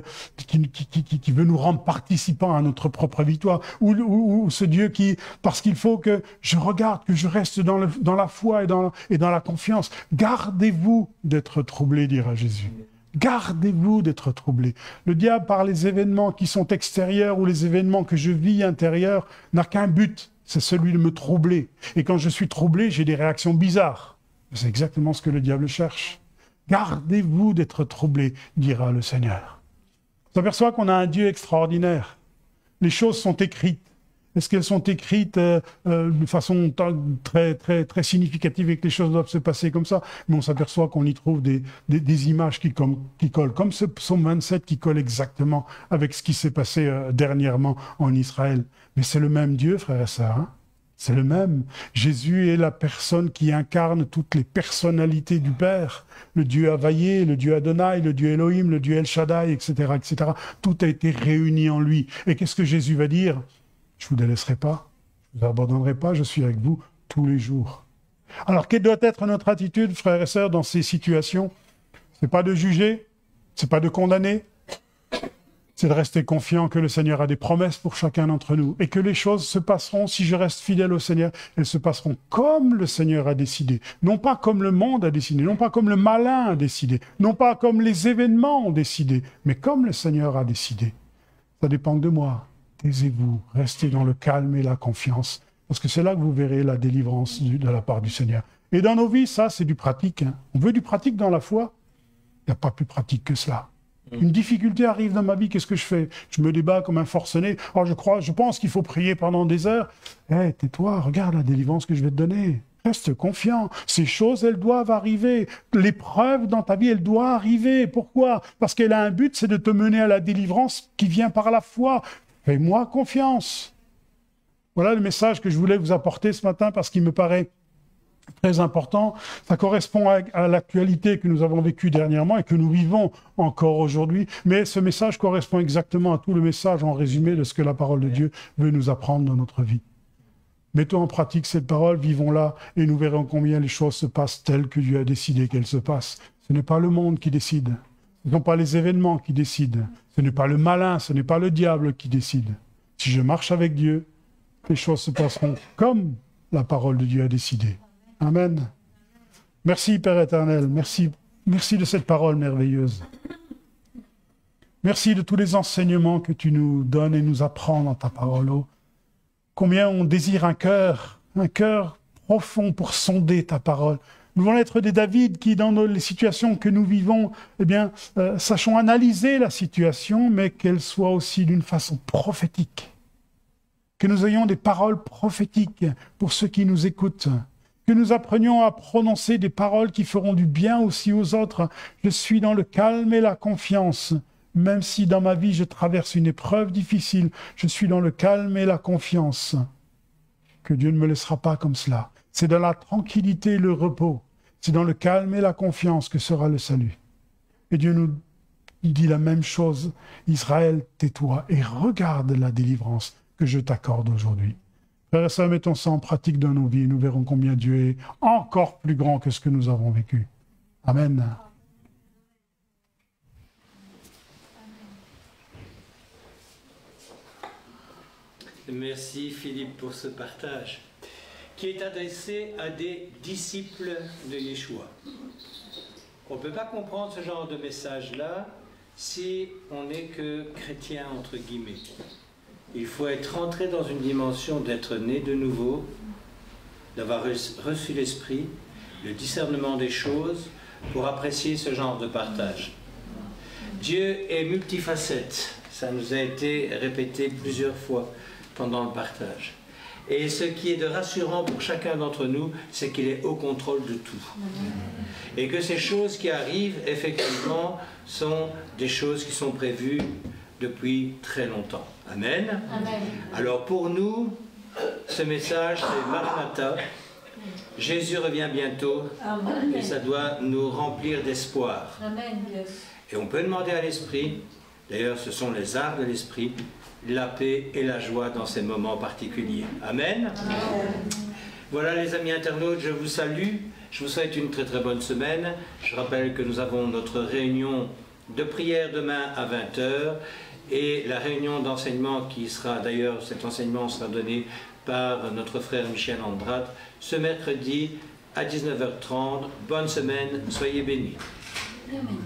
Speaker 1: qui veut nous rendre participants à notre propre victoire, ou ce Dieu qui, parce qu'il faut que je regarde, que je reste dans la foi et dans la confiance. Gardez-vous d'être troublés, dira Jésus. Gardez-vous d'être troublés. Le diable, par les événements qui sont extérieurs ou les événements que je vis intérieurs, n'a qu'un but, c'est celui de me troubler. Et quand je suis troublé, j'ai des réactions bizarres. C'est exactement ce que le diable cherche. Gardez-vous d'être troublés, dira le Seigneur. On s'aperçoit qu'on a un Dieu extraordinaire. Les choses sont écrites. Est-ce qu'elles sont écrites de façon très, très, très significative et que les choses doivent se passer comme ça? Mais on s'aperçoit qu'on y trouve des images qui collent, comme ce psaume 27 qui colle exactement avec ce qui s'est passé dernièrement en Israël. Mais c'est le même Dieu, frères et sœurs, hein? C'est le même. Jésus est la personne qui incarne toutes les personnalités du Père. Le Dieu Availlé, le Dieu Adonai, le Dieu Elohim, le Dieu El Shaddai, etc., etc. Tout a été réuni en lui. Et qu'est-ce que Jésus va dire? Je ne vous délaisserai pas, je ne vous abandonnerai pas, je suis avec vous tous les jours. Alors, quelle doit être notre attitude, frères et sœurs, dans ces situations? Ce n'est pas de juger, ce n'est pas de condamner, c'est de rester confiant que le Seigneur a des promesses pour chacun d'entre nous et que les choses se passeront, si je reste fidèle au Seigneur, elles se passeront comme le Seigneur a décidé. Non pas comme le monde a décidé, non pas comme le malin a décidé, non pas comme les événements ont décidé, mais comme le Seigneur a décidé. Ça dépend de moi. Taisez-vous, restez dans le calme et la confiance, parce que c'est là que vous verrez la délivrance de la part du Seigneur. Et dans nos vies, ça, c'est du pratique. Hein. On veut du pratique dans la foi. Il n'y a pas plus pratique que cela. Une difficulté arrive dans ma vie, qu'est-ce que je fais? Je me débat comme un forcené. Oh, je pense qu'il faut prier pendant des heures. Tais-toi, regarde la délivrance que je vais te donner. Reste confiant. Ces choses, elles doivent arriver. L'épreuve dans ta vie, elle doit arriver. Pourquoi? Parce qu'elle a un but, c'est de te mener à la délivrance qui vient par la foi. Fais-moi confiance. Voilà le message que je voulais vous apporter ce matin parce qu'il me paraît très important. Ça correspond à l'actualité que nous avons vécue dernièrement et que nous vivons encore aujourd'hui. Mais ce message correspond exactement à tout le message en résumé de ce que la parole de Dieu veut nous apprendre dans notre vie. Mettons en pratique cette parole, vivons-la et nous verrons combien les choses se passent telles que Dieu a décidé qu'elles se passent. Ce n'est pas le monde qui décide. Ce ne sont pas les événements qui décident. Ce n'est pas le malin, ce n'est pas le diable qui décide. Si je marche avec Dieu, les choses se passeront comme la parole de Dieu a décidé. Amen. Merci, Père éternel. Merci de cette parole merveilleuse. Merci de tous les enseignements que tu nous donnes et nous apprends dans ta parole. Oh, combien on désire un cœur profond pour sonder ta parole. Nous voulons être des David qui, dans les situations que nous vivons, eh bien, sachons analyser la situation, mais qu'elle soit aussi d'une façon prophétique. Que nous ayons des paroles prophétiques pour ceux qui nous écoutent. Que nous apprenions à prononcer des paroles qui feront du bien aussi aux autres. Je suis dans le calme et la confiance. Même si dans ma vie je traverse une épreuve difficile, je suis dans le calme et la confiance. Que Dieu ne me laissera pas comme cela. C'est dans la tranquillité et le repos. C'est dans le calme et la confiance que sera le salut. Et Dieu nous dit la même chose. Israël, tais-toi et regarde la délivrance que je t'accorde aujourd'hui. Frères et sœurs, mettons ça en pratique dans nos vies et nous verrons combien Dieu est encore plus grand que ce que nous avons vécu. Amen.
Speaker 2: Merci Philippe pour ce partage qui est adressé à des disciples de Yeshua. On ne peut pas comprendre ce genre de message-là si on n'est que chrétien entre guillemets. Il faut être rentré dans une dimension d'être né de nouveau, d'avoir reçu l'esprit, le discernement des choses pour apprécier ce genre de partage. Dieu est multifacette, ça nous a été répété plusieurs fois pendant le partage. Et ce qui est de rassurant pour chacun d'entre nous, c'est qu'il est au contrôle de tout. Et que ces choses qui arrivent, effectivement, sont des choses qui sont prévues depuis très longtemps. Amen. Amen. Alors pour nous, ce message, c'est Maranatha. Jésus revient bientôt. Amen. Et ça doit nous remplir d'espoir. Et on peut demander à l'Esprit, d'ailleurs ce sont les arts de l'Esprit, la paix et la joie dans ces moments particuliers. Amen. Amen. Voilà les amis internautes, je vous salue. Je vous souhaite une très très bonne semaine. Je rappelle que nous avons notre réunion de prière demain à 20 h et la réunion d'enseignement qui sera, d'ailleurs cet enseignement sera donné par notre frère Michel Andrat ce mercredi à 19 h 30. Bonne semaine, soyez bénis. Amen.